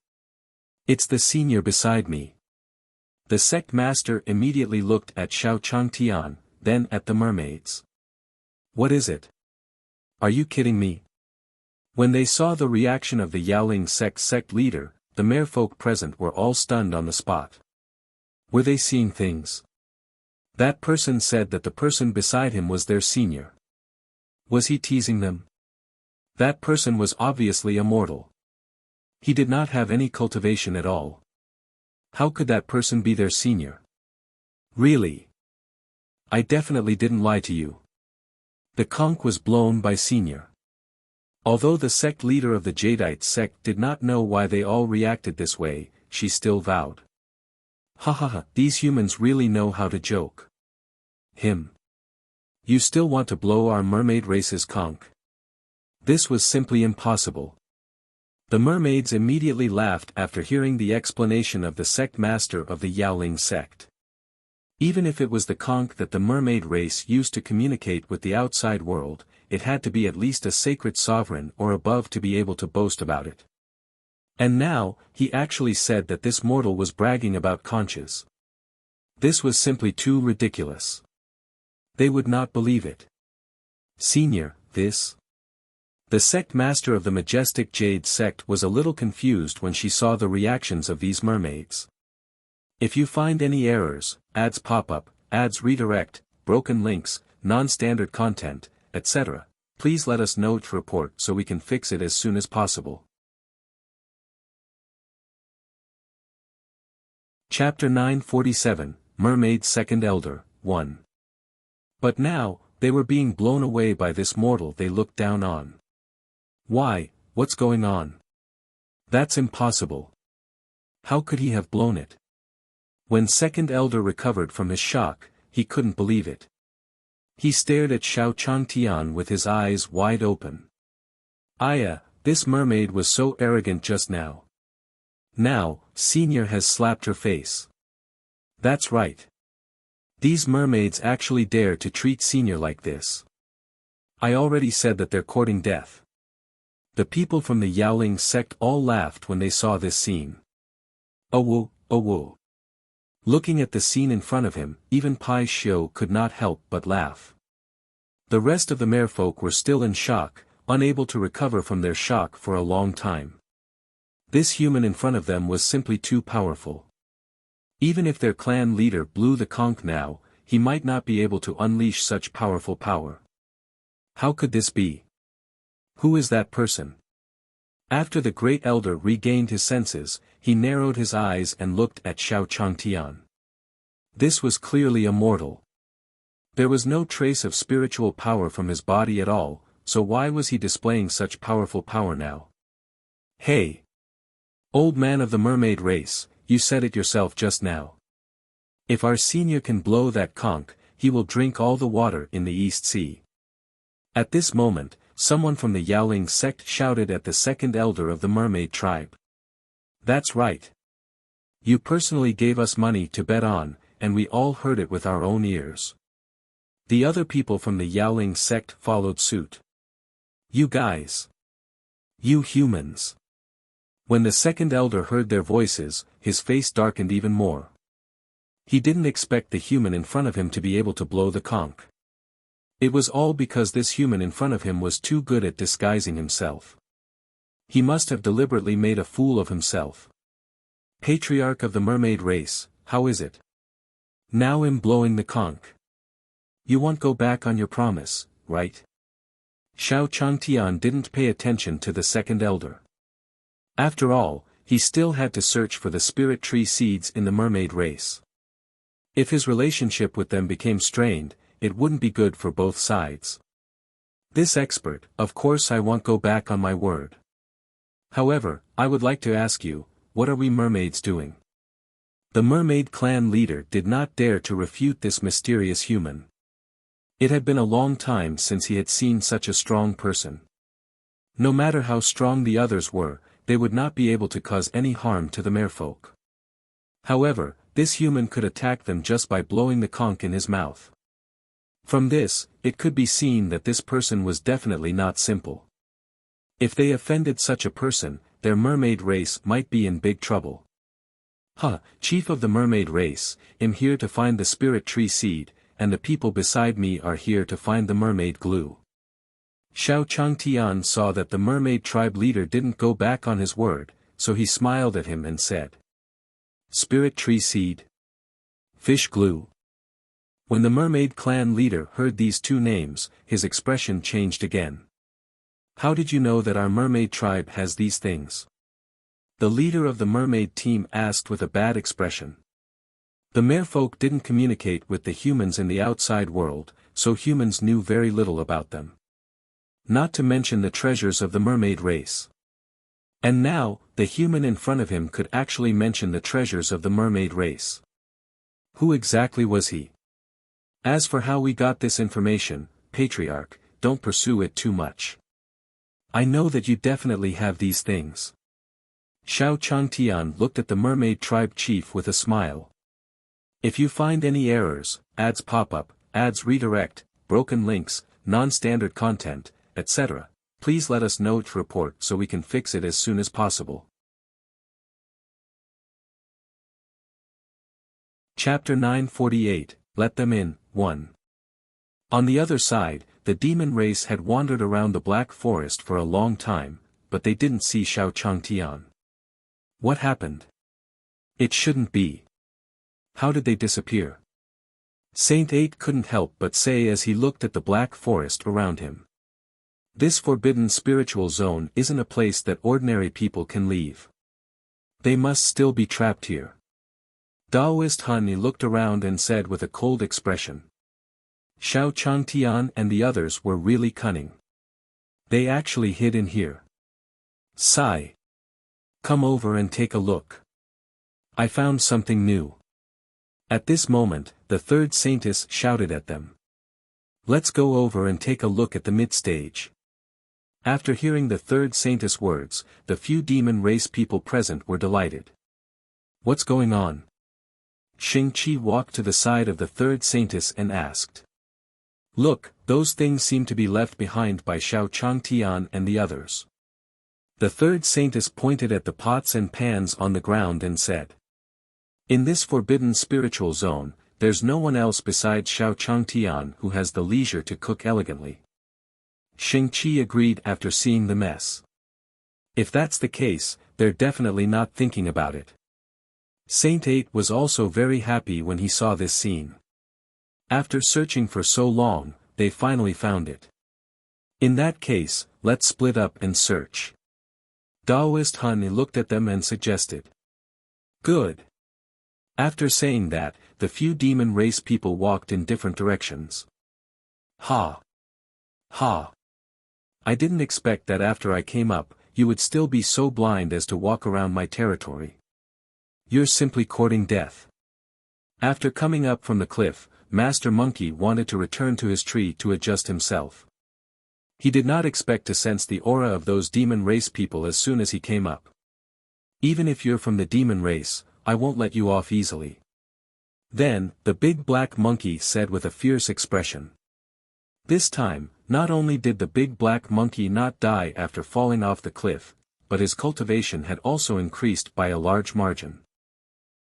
It's the senior beside me. The sect master immediately looked at Xiao Changtian, then at the mermaids. What is it? Are you kidding me? When they saw the reaction of the Yaoling sect leader, the merfolk present were all stunned on the spot. Were they seeing things? That person said that the person beside him was their senior. Was he teasing them? That person was obviously a mortal. He did not have any cultivation at all. How could that person be their senior? Really? I definitely didn't lie to you. The conch was blown by Senior. Although the sect leader of the Jadeite sect did not know why they all reacted this way, she still vowed. These humans really know how to joke. You still want to blow our mermaid race's conch? This was simply impossible. The mermaids immediately laughed after hearing the explanation of the sect master of the Yaoling sect. Even if it was the conch that the mermaid race used to communicate with the outside world, it had to be at least a sacred sovereign or above to be able to boast about it. And now, he actually said that this mortal was bragging about conches. This was simply too ridiculous. They would not believe it. Senior, this? The sect master of the majestic Jade sect was a little confused when she saw the reactions of these mermaids. If you find any errors, ads pop up, ads redirect, broken links, non-standard content, etc., please let us know to report so we can fix it as soon as possible. Chapter 947, Mermaid Second Elder, 1. But now, they were being blown away by this mortal they looked down on. Why, what's going on? That's impossible. How could he have blown it? When second elder recovered from his shock, he couldn't believe it. He stared at Xiao Changtian with his eyes wide open. Aya, this mermaid was so arrogant just now. Now, Senior has slapped her face. That's right. These mermaids actually dare to treat Senior like this. I already said that they're courting death. The people from the Yaoling sect all laughed when they saw this scene. Oh woo, oh woo. Looking at the scene in front of him, even Pai Xiu could not help but laugh. The rest of the merfolk were still in shock, unable to recover from their shock for a long time. This human in front of them was simply too powerful. Even if their clan leader blew the conch now, he might not be able to unleash such powerful power. How could this be? Who is that person? After the great elder regained his senses, he narrowed his eyes and looked at Xiao Changtian. This was clearly a mortal. There was no trace of spiritual power from his body at all, so why was he displaying such powerful power now? Hey! Old man of the mermaid race, you said it yourself just now. If our senior can blow that conch, he will drink all the water in the East Sea. At this moment, someone from the Yaoling sect shouted at the second elder of the mermaid tribe. That's right. You personally gave us money to bet on, and we all heard it with our own ears. The other people from the Yaoling sect followed suit. You guys. You humans. When the second elder heard their voices, his face darkened even more. He didn't expect the human in front of him to be able to blow the conch. It was all because this human in front of him was too good at disguising himself. He must have deliberately made a fool of himself. Patriarch of the mermaid race, how is it? Now I'm blowing the conch. You won't go back on your promise, right? Xiao Changtian didn't pay attention to the second elder. After all, he still had to search for the spirit tree seeds in the mermaid race. If his relationship with them became strained, it wouldn't be good for both sides. This expert, of course I won't go back on my word. However, I would like to ask you, what are we mermaids doing? The mermaid clan leader did not dare to refute this mysterious human. It had been a long time since he had seen such a strong person. No matter how strong the others were, they would not be able to cause any harm to the merfolk. However, this human could attack them just by blowing the conch in his mouth. From this, it could be seen that this person was definitely not simple. If they offended such a person, their mermaid race might be in big trouble. Chief of the mermaid race, I'm here to find the spirit tree seed, and the people beside me are here to find the mermaid glue. Xiao Changtian saw that the mermaid tribe leader didn't go back on his word, so he smiled at him and said. Spirit tree seed. Fish glue. When the mermaid clan leader heard these two names, his expression changed again. How did you know that our mermaid tribe has these things? The leader of the mermaid team asked with a bad expression. The merfolk didn't communicate with the humans in the outside world, so humans knew very little about them. Not to mention the treasures of the mermaid race. And now, the human in front of him could actually mention the treasures of the mermaid race. Who exactly was he? As for how we got this information, Patriarch, don't pursue it too much. I know that you definitely have these things. Xiao Changtian looked at the mermaid tribe chief with a smile. If you find any errors, ads pop up, ads redirect, broken links, non-standard content, etc., please let us know to report so we can fix it as soon as possible. Chapter 948, Let Them In, 1. On the other side, the demon race had wandered around the Black Forest for a long time, but they didn't see Xiao Changtian. What happened? It shouldn't be. How did they disappear? Saint 8 couldn't help but say as he looked at the Black Forest around him. This forbidden spiritual zone isn't a place that ordinary people can leave. They must still be trapped here. Daoist Hanyi looked around and said with a cold expression. Xiao Changtian and the others were really cunning. They actually hid in here. Sigh. Come over and take a look. I found something new. At this moment, the third saintess shouted at them. Let's go over and take a look at the mid-stage. After hearing the third saintess' words, the few demon race people present were delighted. What's going on? Xing-Chi walked to the side of the third saintess and asked. Look, those things seem to be left behind by Xiao Changtian and the others. The third saintess pointed at the pots and pans on the ground and said. In this forbidden spiritual zone, there's no one else besides Xiao Changtian who has the leisure to cook elegantly. Xing-Chi agreed after seeing the mess. If that's the case, they're definitely not thinking about it. Saint 8 was also very happy when he saw this scene. After searching for so long, they finally found it. In that case, let's split up and search. Daoist Hun looked at them and suggested. Good. After saying that, the few demon race people walked in different directions. Ha! Ha! I didn't expect that after I came up, you would still be so blind as to walk around my territory. You're simply courting death. After coming up from the cliff, Master Monkey wanted to return to his tree to adjust himself. He did not expect to sense the aura of those demon race people as soon as he came up. Even if you're from the demon race, I won't let you off easily. Then, the big black monkey said with a fierce expression. This time, not only did the big black monkey not die after falling off the cliff, but his cultivation had also increased by a large margin.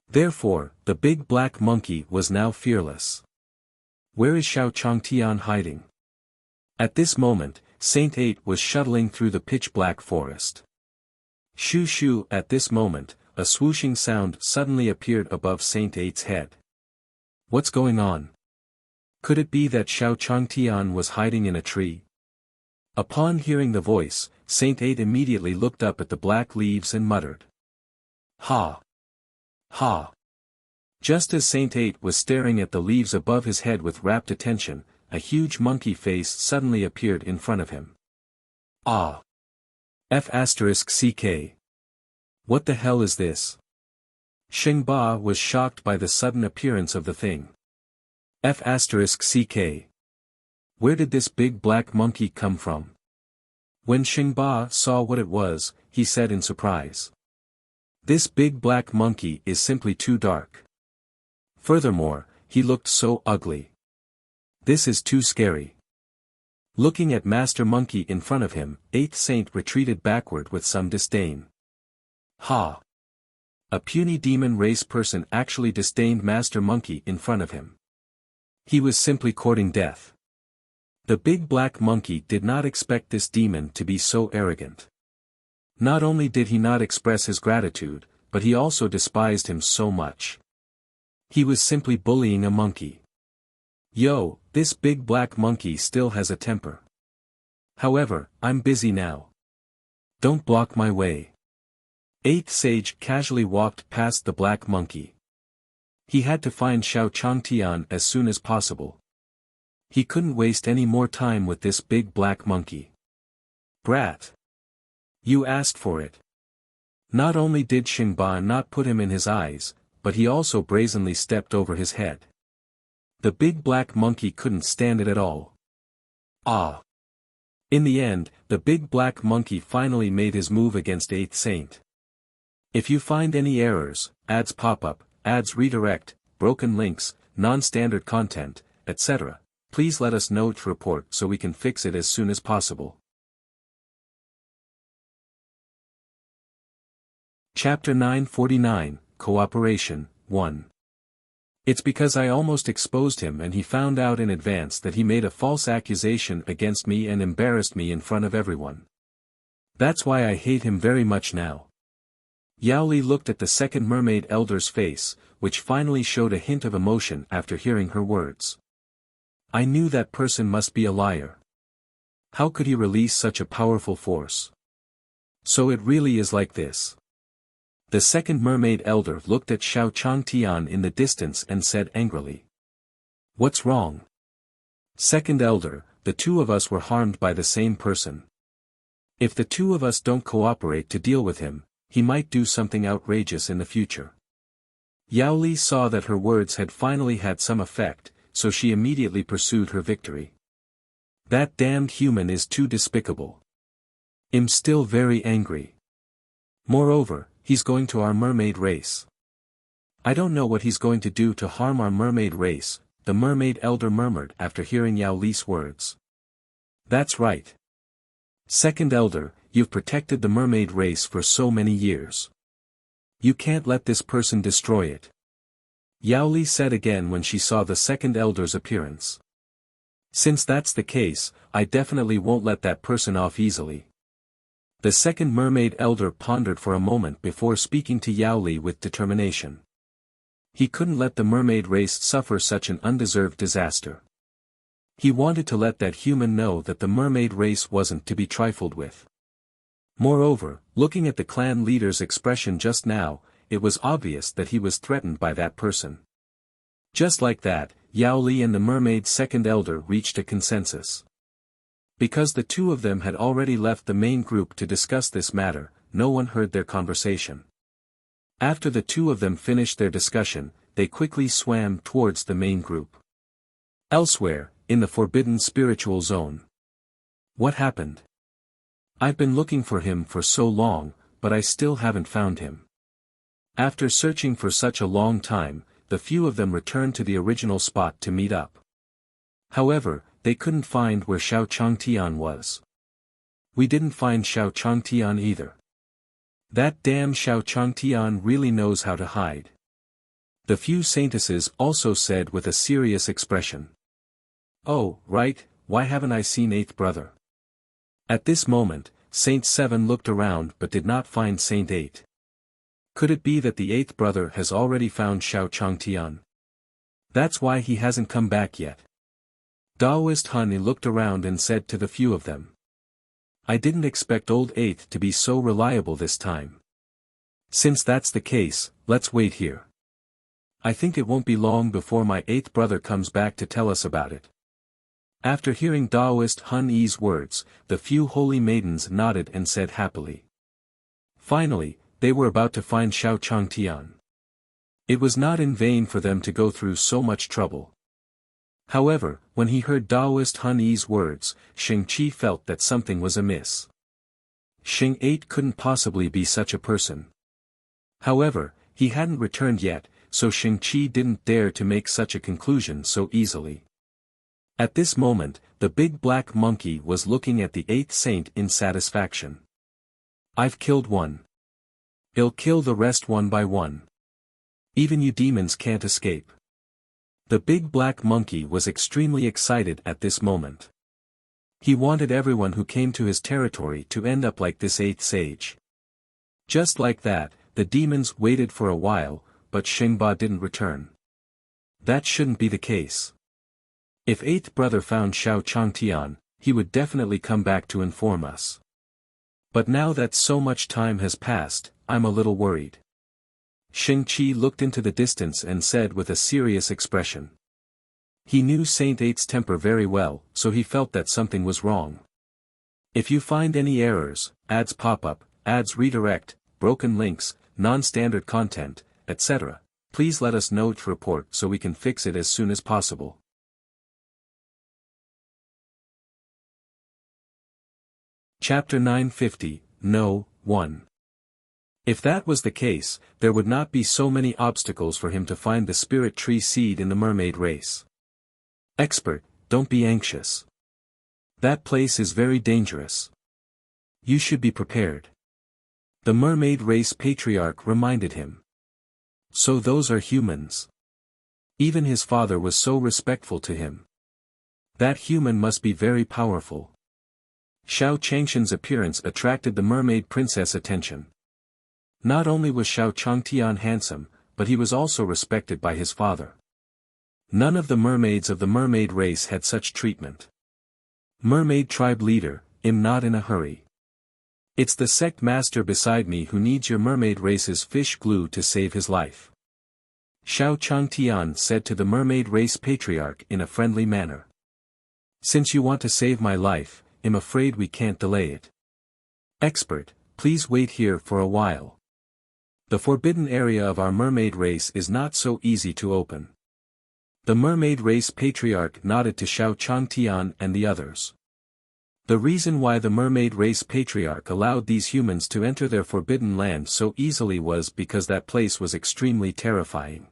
Therefore, the big black monkey was now fearless. Where is Xiao Changtian hiding? At this moment, Saint 8 was shuttling through the pitch-black forest. Shoo shoo! At this moment, a swooshing sound suddenly appeared above Saint 8's head. What's going on? Could it be that Xiao Changtian was hiding in a tree? Upon hearing the voice, Saint 8 immediately looked up at the black leaves and muttered. Ha! Ha! Just as Saint 8 was staring at the leaves above his head with rapt attention, a huge monkey face suddenly appeared in front of him. Ah! F***CK. What the hell is this? Xingba was shocked by the sudden appearance of the thing. F***CK. Where did this big black monkey come from? When Xingba saw what it was, he said in surprise. This big black monkey is simply too dark. Furthermore, he looked so ugly. This is too scary. Looking at Master Monkey in front of him, 8th Saint retreated backward with some disdain. Ha! A puny demon race person actually disdained Master Monkey in front of him. He was simply courting death. The big black monkey did not expect this demon to be so arrogant. Not only did he not express his gratitude, but he also despised him so much. He was simply bullying a monkey. Yo, this big black monkey still has a temper. However, I'm busy now. Don't block my way. 8th Sage casually walked past the black monkey. He had to find Xiao Changtian as soon as possible. He couldn't waste any more time with this big black monkey. Brat! You asked for it. Not only did Xingba not put him in his eyes, but he also brazenly stepped over his head. The big black monkey couldn't stand it at all. Ah! In the end, the big black monkey finally made his move against 8th Saint. If you find any errors, ads pop-up, ads redirect, broken links, non-standard content, etc., please let us know to report so we can fix it as soon as possible. Chapter 949, Cooperation, 1. It's because I almost exposed him and he found out in advance that he made a false accusation against me and embarrassed me in front of everyone. That's why I hate him very much now. Yao Li looked at the second mermaid elder's face, which finally showed a hint of emotion after hearing her words. I knew that person must be a liar. How could he release such a powerful force? So it really is like this. The second mermaid elder looked at Xiao Changtian in the distance and said angrily. What's wrong? Second elder, the two of us were harmed by the same person. If the two of us don't cooperate to deal with him, he might do something outrageous in the future. Yao Li saw that her words had finally had some effect, so she immediately pursued her victory. That damned human is too despicable. I'm still very angry. Moreover, he's going to our mermaid race. I don't know what he's going to do to harm our mermaid race, the mermaid elder murmured after hearing Yao Li's words. That's right. Second elder, you've protected the mermaid race for so many years. You can't let this person destroy it. Yao Li said again when she saw the second elder's appearance. Since that's the case, I definitely won't let that person off easily. The second mermaid elder pondered for a moment before speaking to Yao Li with determination. He couldn't let the mermaid race suffer such an undeserved disaster. He wanted to let that human know that the mermaid race wasn't to be trifled with. Moreover, looking at the clan leader's expression just now, it was obvious that he was threatened by that person. Just like that, Yao Li and the mermaid's second elder reached a consensus. Because the two of them had already left the main group to discuss this matter, no one heard their conversation. After the two of them finished their discussion, they quickly swam towards the main group. Elsewhere, in the forbidden spiritual zone. What happened? I've been looking for him for so long, but I still haven't found him. After searching for such a long time, the few of them returned to the original spot to meet up. However, they couldn't find where Xiao Changtian was. We didn't find Xiao Changtian either. That damn Xiao Changtian really knows how to hide. The few saintesses also said with a serious expression. Oh, right, why haven't I seen eighth brother? At this moment, Saint 7 looked around but did not find Saint 8. Could it be that the eighth brother has already found Xiao Changtian? That's why he hasn't come back yet. Daoist Hun looked around and said to the few of them. I didn't expect old eighth to be so reliable this time. Since that's the case, let's wait here. I think it won't be long before my eighth brother comes back to tell us about it. After hearing Daoist Hun Yi's words, the few holy maidens nodded and said happily. Finally, they were about to find Xiao Changtian. It was not in vain for them to go through so much trouble. However, when he heard Daoist Hun Yi's words, Sheng Qi felt that something was amiss. Sheng 8 couldn't possibly be such a person. However, he hadn't returned yet, so Sheng Qi didn't dare to make such a conclusion so easily. At this moment, the big black monkey was looking at the eighth saint in satisfaction. I've killed one. I'll kill the rest one by one. Even you demons can't escape. The big black monkey was extremely excited at this moment. He wanted everyone who came to his territory to end up like this eighth sage. Just like that, the demons waited for a while, but Shengba didn't return. That shouldn't be the case. If eighth brother found Xiao Changtian, he would definitely come back to inform us. But now that so much time has passed, I'm a little worried. Sheng Qi looked into the distance and said with a serious expression. He knew Saint 8's temper very well, so he felt that something was wrong. If you find any errors, ads pop up, ads redirect, broken links, non-standard content, etc., please let us know to report so we can fix it as soon as possible. Chapter 950, No, 1. If that was the case, there would not be so many obstacles for him to find the spirit tree seed in the mermaid race. Expert, don't be anxious. That place is very dangerous. You should be prepared. The mermaid race patriarch reminded him. So those are humans. Even his father was so respectful to him. That human must be very powerful. Xiao Changshan's appearance attracted the mermaid princess' attention. Not only was Xiao Changtian handsome, but he was also respected by his father. None of the mermaids of the mermaid race had such treatment. Mermaid tribe leader, I'm not in a hurry. It's the sect master beside me who needs your mermaid race's fish glue to save his life. Xiao Changtian said to the mermaid race patriarch in a friendly manner. Since you want to save my life, I'm afraid we can't delay it. Expert, please wait here for a while. The forbidden area of our mermaid race is not so easy to open. The mermaid race patriarch nodded to Xiao Changtian and the others. The reason why the mermaid race patriarch allowed these humans to enter their forbidden land so easily was because that place was extremely terrifying.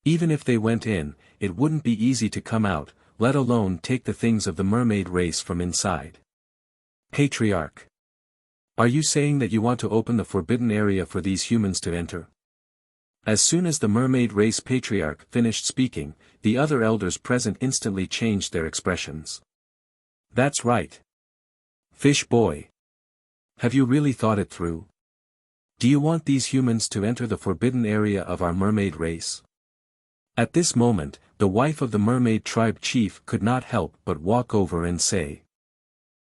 Even if they went in, it wouldn't be easy to come out, let alone take the things of the mermaid race from inside. Patriarch. Are you saying that you want to open the forbidden area for these humans to enter? As soon as the mermaid race patriarch finished speaking, the other elders present instantly changed their expressions. That's right. Fish boy. Have you really thought it through? Do you want these humans to enter the forbidden area of our mermaid race? At this moment, the wife of the mermaid tribe chief could not help but walk over and say,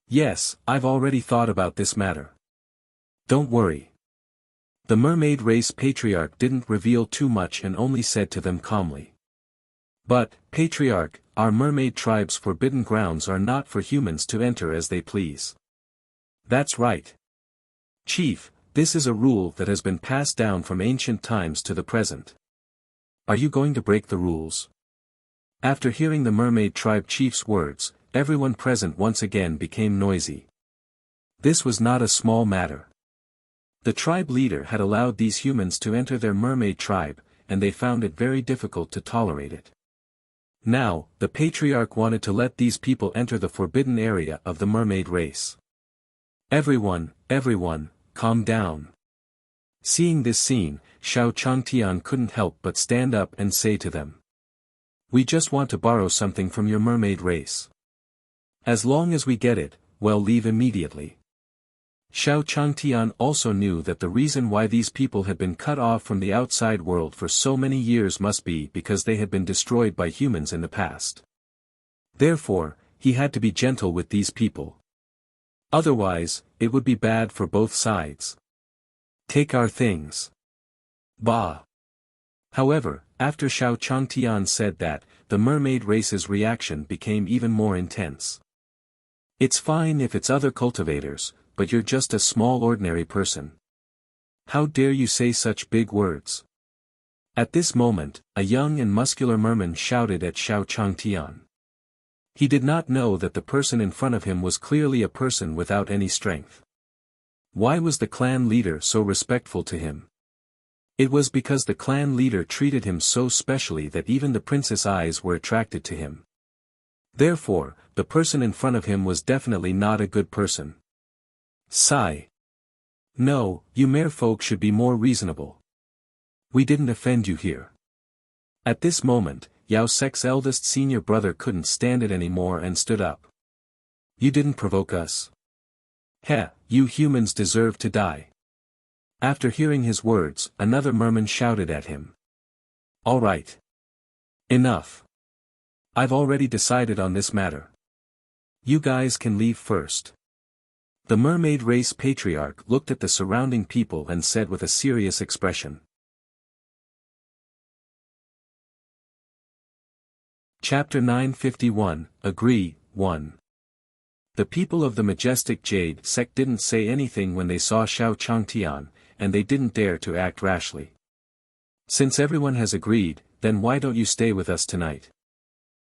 "Yes, I've already thought about this matter. Don't worry." The mermaid race patriarch didn't reveal too much and only said to them calmly, "But, patriarch, our mermaid tribe's forbidden grounds are not for humans to enter as they please." That's right. Chief, this is a rule that has been passed down from ancient times to the present. Are you going to break the rules? After hearing the mermaid tribe chief's words, everyone present once again became noisy. This was not a small matter. The tribe leader had allowed these humans to enter their mermaid tribe, and they found it very difficult to tolerate it. Now, the patriarch wanted to let these people enter the forbidden area of the mermaid race. Everyone, calm down. Seeing this scene, Xiao Changtian couldn't help but stand up and say to them, "We just want to borrow something from your mermaid race. As long as we get it, we'll leave immediately." Xiao Changtian also knew that the reason why these people had been cut off from the outside world for so many years must be because they had been destroyed by humans in the past. Therefore, he had to be gentle with these people. Otherwise, it would be bad for both sides. Take our things. Bah. However, after Xiao Changtian said that, the mermaid race's reaction became even more intense. It's fine if it's other cultivators, but you're just a small ordinary person. How dare you say such big words? At this moment, a young and muscular merman shouted at Xiao Changtian. He did not know that the person in front of him was clearly a person without any strength. Why was the clan leader so respectful to him? It was because the clan leader treated him so specially that even the princess' eyes were attracted to him. Therefore, the person in front of him was definitely not a good person. Sigh. No, you merfolk should be more reasonable. We didn't offend you here. At this moment, Yao Sek's eldest senior brother couldn't stand it anymore and stood up. You didn't provoke us. Heh, you humans deserve to die. After hearing his words, another merman shouted at him. All right. Enough. I've already decided on this matter. You guys can leave first. The mermaid race patriarch looked at the surrounding people and said with a serious expression. Chapter 951, Agree, 1. The people of the majestic Jade sect didn't say anything when they saw Xiao Changtian, and they didn't dare to act rashly. Since everyone has agreed, then why don't you stay with us tonight?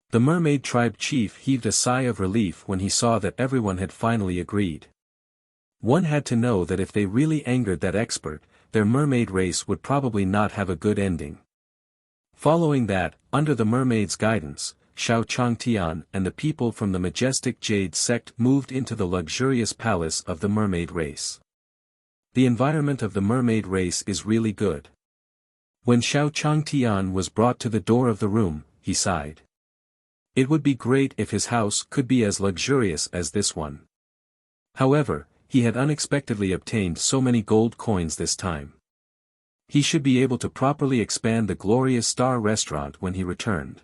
The mermaid tribe chief heaved a sigh of relief when he saw that everyone had finally agreed. One had to know that if they really angered that expert, their mermaid race would probably not have a good ending. Following that, under the mermaid's guidance, Xiao Changtian and the people from the majestic Jade sect moved into the luxurious palace of the mermaid race. The environment of the mermaid race is really good. When Xiao Changtian was brought to the door of the room, he sighed. It would be great if his house could be as luxurious as this one. However, he had unexpectedly obtained so many gold coins this time. He should be able to properly expand the glorious star restaurant when he returned.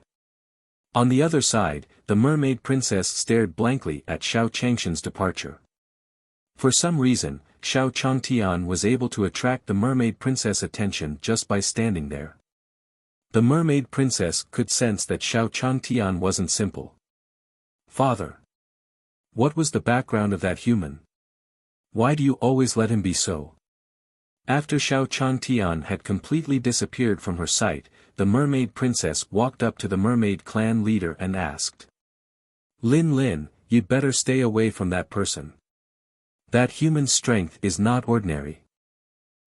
On the other side, the mermaid princess stared blankly at Xiao Changshan's departure. For some reason, Xiao Changtian was able to attract the mermaid princess' attention just by standing there. The mermaid princess could sense that Xiao Changtian wasn't simple. Father. What was the background of that human? Why do you always let him be so? After Xiao Changtian had completely disappeared from her sight, the mermaid princess walked up to the mermaid clan leader and asked. Lin Lin, you'd better stay away from that person. That human's strength is not ordinary.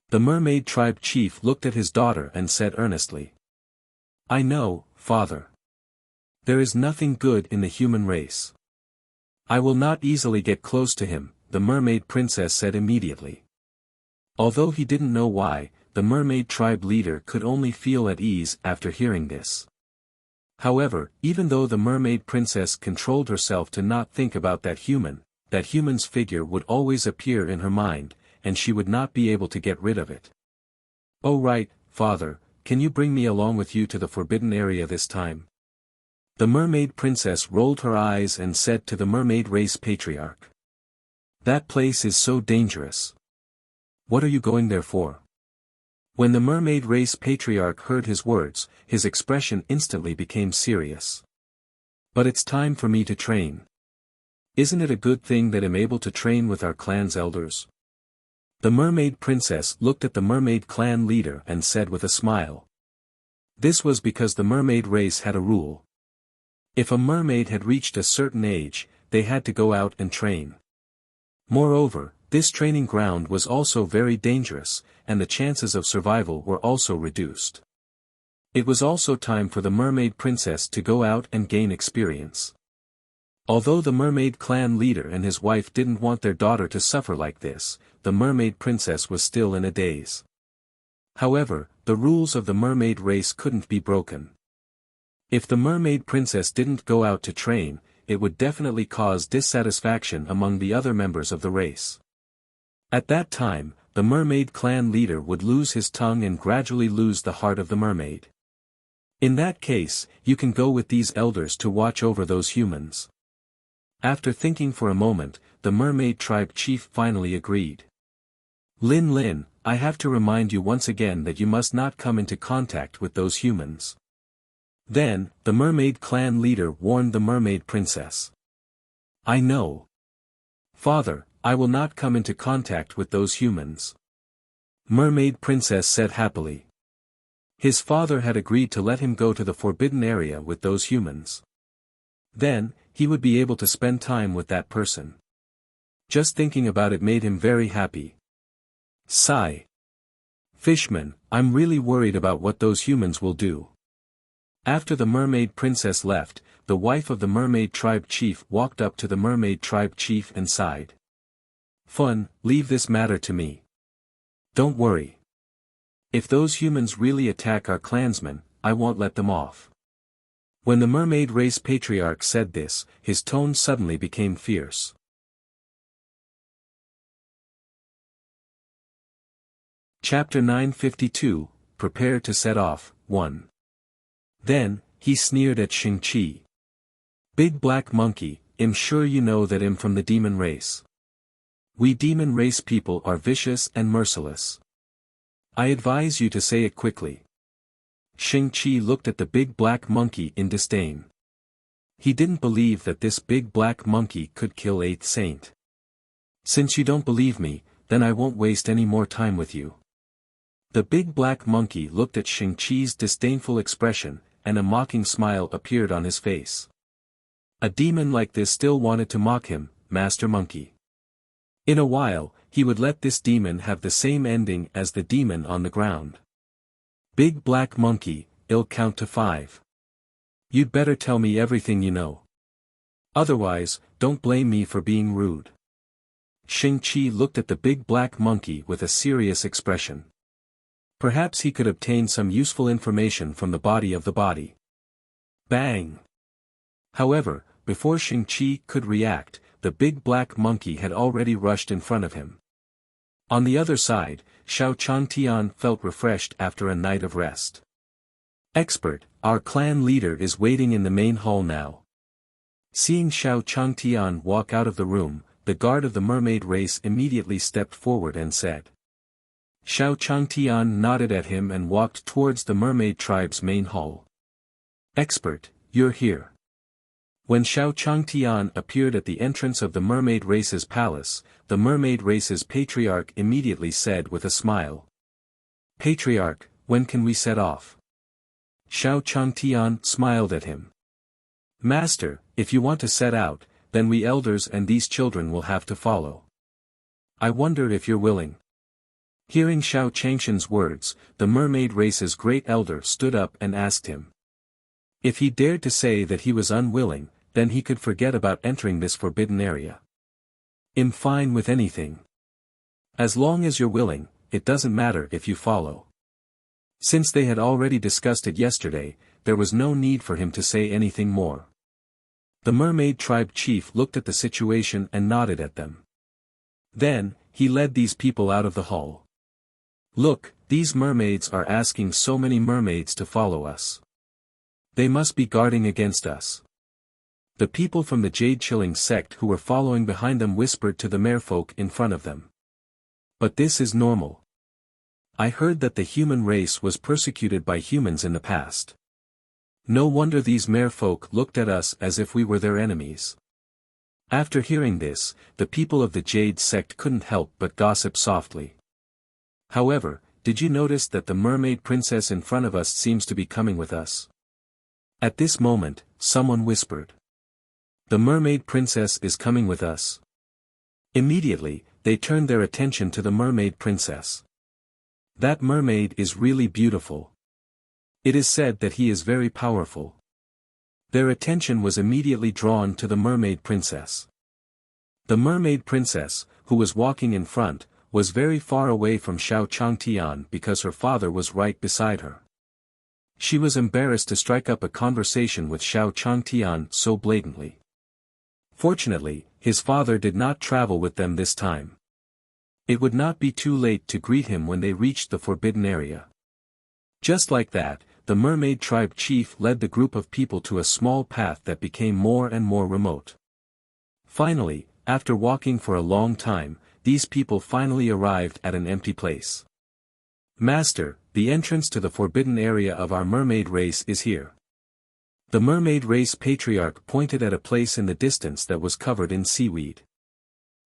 The mermaid tribe chief looked at his daughter and said earnestly. I know, father. There is nothing good in the human race. I will not easily get close to him, the mermaid princess said immediately. Although he didn't know why, the mermaid tribe leader could only feel at ease after hearing this. However, even though the mermaid princess controlled herself to not think about that human's figure would always appear in her mind, and she would not be able to get rid of it. Oh right, father, can you bring me along with you to the forbidden area this time? The mermaid princess rolled her eyes and said to the mermaid race patriarch. That place is so dangerous. What are you going there for? When the mermaid race patriarch heard his words, his expression instantly became serious. But it's time for me to train. Isn't it a good thing that I'm able to train with our clan's elders? The mermaid princess looked at the mermaid clan leader and said with a smile. This was because the mermaid race had a rule. If a mermaid had reached a certain age, they had to go out and train. Moreover, this training ground was also very dangerous, and the chances of survival were also reduced. It was also time for the mermaid princess to go out and gain experience. Although the mermaid clan leader and his wife didn't want their daughter to suffer like this, the mermaid princess was still in a daze. However, the rules of the mermaid race couldn't be broken. If the mermaid princess didn't go out to train, it would definitely cause dissatisfaction among the other members of the race. At that time, the mermaid clan leader would lose his tongue and gradually lose the heart of the mermaid. In that case, you can go with these elders to watch over those humans. After thinking for a moment, the mermaid tribe chief finally agreed. Lin Lin, I have to remind you once again that you must not come into contact with those humans. Then, the mermaid clan leader warned the mermaid princess. I know. Father, I will not come into contact with those humans. Mermaid princess said happily. His father had agreed to let him go to the forbidden area with those humans. Then, he would be able to spend time with that person. Just thinking about it made him very happy. Sigh. Fishman, I'm really worried about what those humans will do. After the mermaid princess left, the wife of the mermaid tribe chief walked up to the mermaid tribe chief and sighed. Fun, leave this matter to me. Don't worry. If those humans really attack our clansmen, I won't let them off. When the mermaid race patriarch said this, his tone suddenly became fierce. Chapter 952, Prepare to Set Off, 1. Then, he sneered at Xingqi. Big black monkey, I'm sure you know that I'm from the demon race. We demon race people are vicious and merciless. I advise you to say it quickly. Xingqi looked at the big black monkey in disdain. He didn't believe that this big black monkey could kill 8th Saint. Since you don't believe me, then I won't waste any more time with you. The big black monkey looked at Xingqi's disdainful expression, and a mocking smile appeared on his face. A demon like this still wanted to mock him, Master Monkey. In a while, he would let this demon have the same ending as the demon on the ground. Big black monkey, I'll count to 5. You'd better tell me everything you know. Otherwise, don't blame me for being rude. Xingqi looked at the big black monkey with a serious expression. Perhaps he could obtain some useful information from the body of the body. Bang! However, before Xingqi could react, the big black monkey had already rushed in front of him. On the other side, Xiao Changtian felt refreshed after a night of rest. Expert, our clan leader is waiting in the main hall now. Seeing Xiao Changtian walk out of the room, the guard of the mermaid race immediately stepped forward and said. Xiao Changtian nodded at him and walked towards the mermaid tribe's main hall. Expert, you're here. When Xiao Changtian appeared at the entrance of the mermaid race's palace, the mermaid race's patriarch immediately said with a smile. "Patriarch, when can we set off?" Xiao Changtian smiled at him. "Master, if you want to set out, then we elders and these children will have to follow. I wonder if you're willing." Hearing Xiao Changshan's words, the mermaid race's great elder stood up and asked him. If he dared to say that he was unwilling, then he could forget about entering this forbidden area. "I'm fine with anything. As long as you're willing, it doesn't matter if you follow." Since they had already discussed it yesterday, there was no need for him to say anything more. The mermaid tribe chief looked at the situation and nodded at them. Then, he led these people out of the hall. "Look, these mermaids are asking so many mermaids to follow us. They must be guarding against us." The people from the Jade Chilling sect who were following behind them whispered to the merfolk in front of them. "But this is normal. I heard that the human race was persecuted by humans in the past. No wonder these merfolk looked at us as if we were their enemies." After hearing this, the people of the Jade sect couldn't help but gossip softly. "However, did you notice that the mermaid princess in front of us seems to be coming with us?" At this moment, someone whispered. "The mermaid princess is coming with us." Immediately, they turned their attention to the mermaid princess. "That mermaid is really beautiful. It is said that he is very powerful." Their attention was immediately drawn to the mermaid princess. The mermaid princess, who was walking in front, was very far away from Xiao Changtian because her father was right beside her. She was embarrassed to strike up a conversation with Xiao Changtian so blatantly. Fortunately, his father did not travel with them this time. It would not be too late to greet him when they reached the forbidden area. Just like that, the mermaid tribe chief led the group of people to a small path that became more and more remote. Finally, after walking for a long time, these people finally arrived at an empty place. "Master, the entrance to the forbidden area of our mermaid race is here." The mermaid race patriarch pointed at a place in the distance that was covered in seaweed.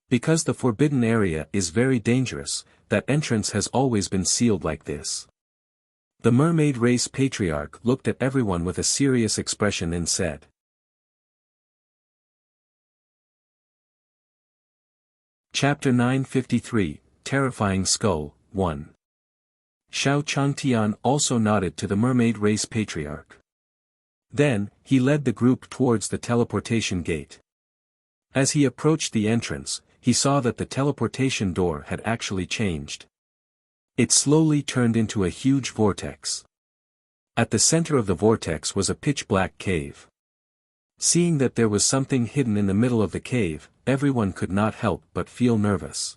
Because the forbidden area is very dangerous, that entrance has always been sealed like this. The mermaid race patriarch looked at everyone with a serious expression and said. Chapter 953, Terrifying Skull, 1. Xiao Changtian also nodded to the mermaid race patriarch. Then, he led the group towards the teleportation gate. As he approached the entrance, he saw that the teleportation door had actually changed. It slowly turned into a huge vortex. At the center of the vortex was a pitch-black cave. Seeing that there was something hidden in the middle of the cave, everyone could not help but feel nervous.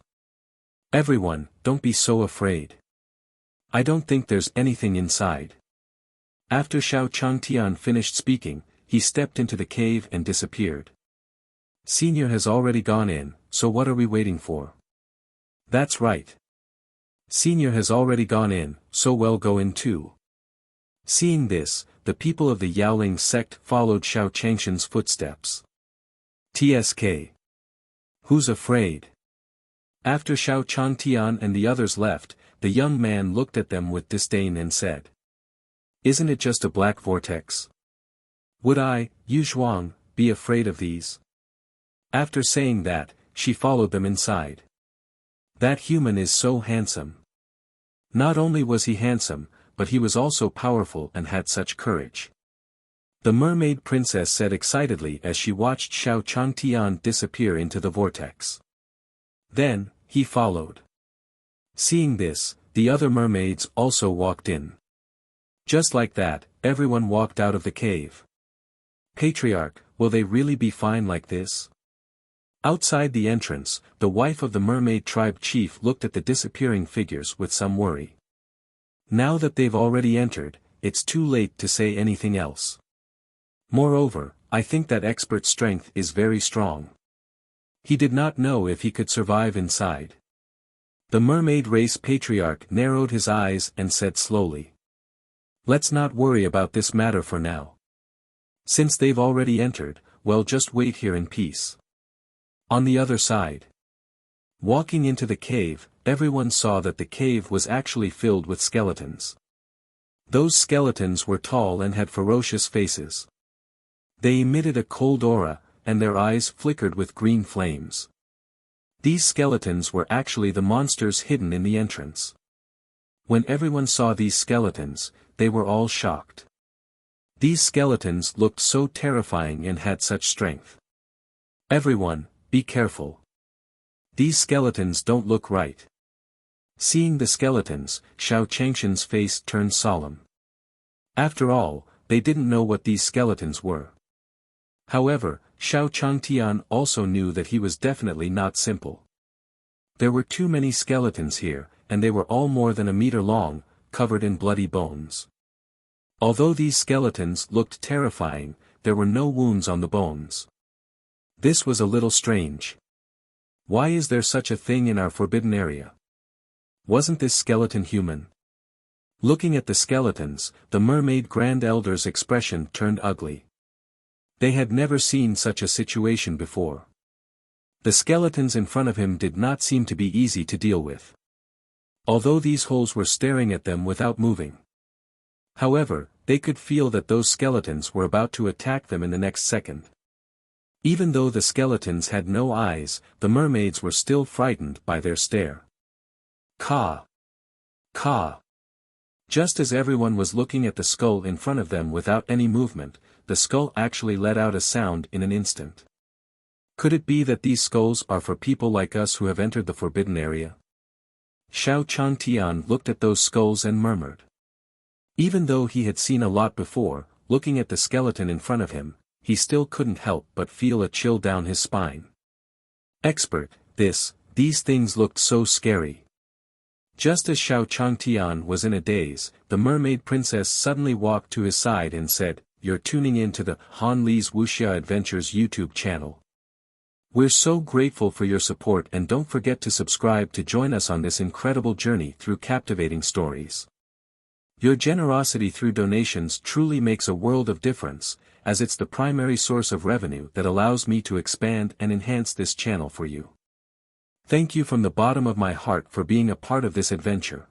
"Everyone, don't be so afraid. I don't think there's anything inside." After Xiao Changtian finished speaking, he stepped into the cave and disappeared. "Senior has already gone in, so what are we waiting for?" "That's right. Senior has already gone in, so we'll go in too." Seeing this, the people of the Yaoling sect followed Xiao Changshan's footsteps. "TSK. Who's afraid?" After Xiao Changtian and the others left, the young man looked at them with disdain and said. "Isn't it just a black vortex? Would I, Yu Zhuang, be afraid of these?" After saying that, she followed them inside. "That human is so handsome." Not only was he handsome, but he was also powerful and had such courage. The mermaid princess said excitedly as she watched Xiao Changtian disappear into the vortex. Then, he followed. Seeing this, the other mermaids also walked in. Just like that, everyone walked out of the cave. "Patriarch, will they really be fine like this?" Outside the entrance, the wife of the mermaid tribe chief looked at the disappearing figures with some worry. Now that they've already entered, it's too late to say anything else. Moreover, I think that expert's strength is very strong. He did not know if he could survive inside. The mermaid race patriarch narrowed his eyes and said slowly. "Let's not worry about this matter for now. Since they've already entered, well, just wait here in peace. On the other side. Walking into the cave, everyone saw that the cave was actually filled with skeletons. Those skeletons were tall and had ferocious faces. They emitted a cold aura, and their eyes flickered with green flames. These skeletons were actually the monsters hidden in the entrance. When everyone saw these skeletons, they were all shocked. These skeletons looked so terrifying and had such strength. Everyone, be careful. These skeletons don't look right. Seeing the skeletons, Xiao Changshan's face turned solemn. After all, they didn't know what these skeletons were. However, Xiao Changtian also knew that he was definitely not simple. There were too many skeletons here, and they were all more than a meter long, covered in bloody bones. Although these skeletons looked terrifying, there were no wounds on the bones. This was a little strange. Why is there such a thing in our forbidden area? Wasn't this skeleton human? Looking at the skeletons, the mermaid Grand Elder's expression turned ugly. They had never seen such a situation before. The skeletons in front of him did not seem to be easy to deal with. Although these holes were staring at them without moving. However, they could feel that those skeletons were about to attack them in the next second. Even though the skeletons had no eyes, the mermaids were still frightened by their stare. Caw! Caw! Just as everyone was looking at the skull in front of them without any movement, the skull actually let out a sound in an instant. Could it be that these skulls are for people like us who have entered the forbidden area? Xiao Changtian looked at those skulls and murmured. Even though he had seen a lot before, looking at the skeleton in front of him, he still couldn't help but feel a chill down his spine. Expert, these things looked so scary. Just as Xiao Changtian was in a daze, the mermaid princess suddenly walked to his side and said, "You're tuning in to the Han Li's Wuxia Adventures YouTube channel. We're so grateful for your support, and don't forget to subscribe to join us on this incredible journey through captivating stories. Your generosity through donations truly makes a world of difference, as it's the primary source of revenue that allows me to expand and enhance this channel for you. Thank you from the bottom of my heart for being a part of this adventure."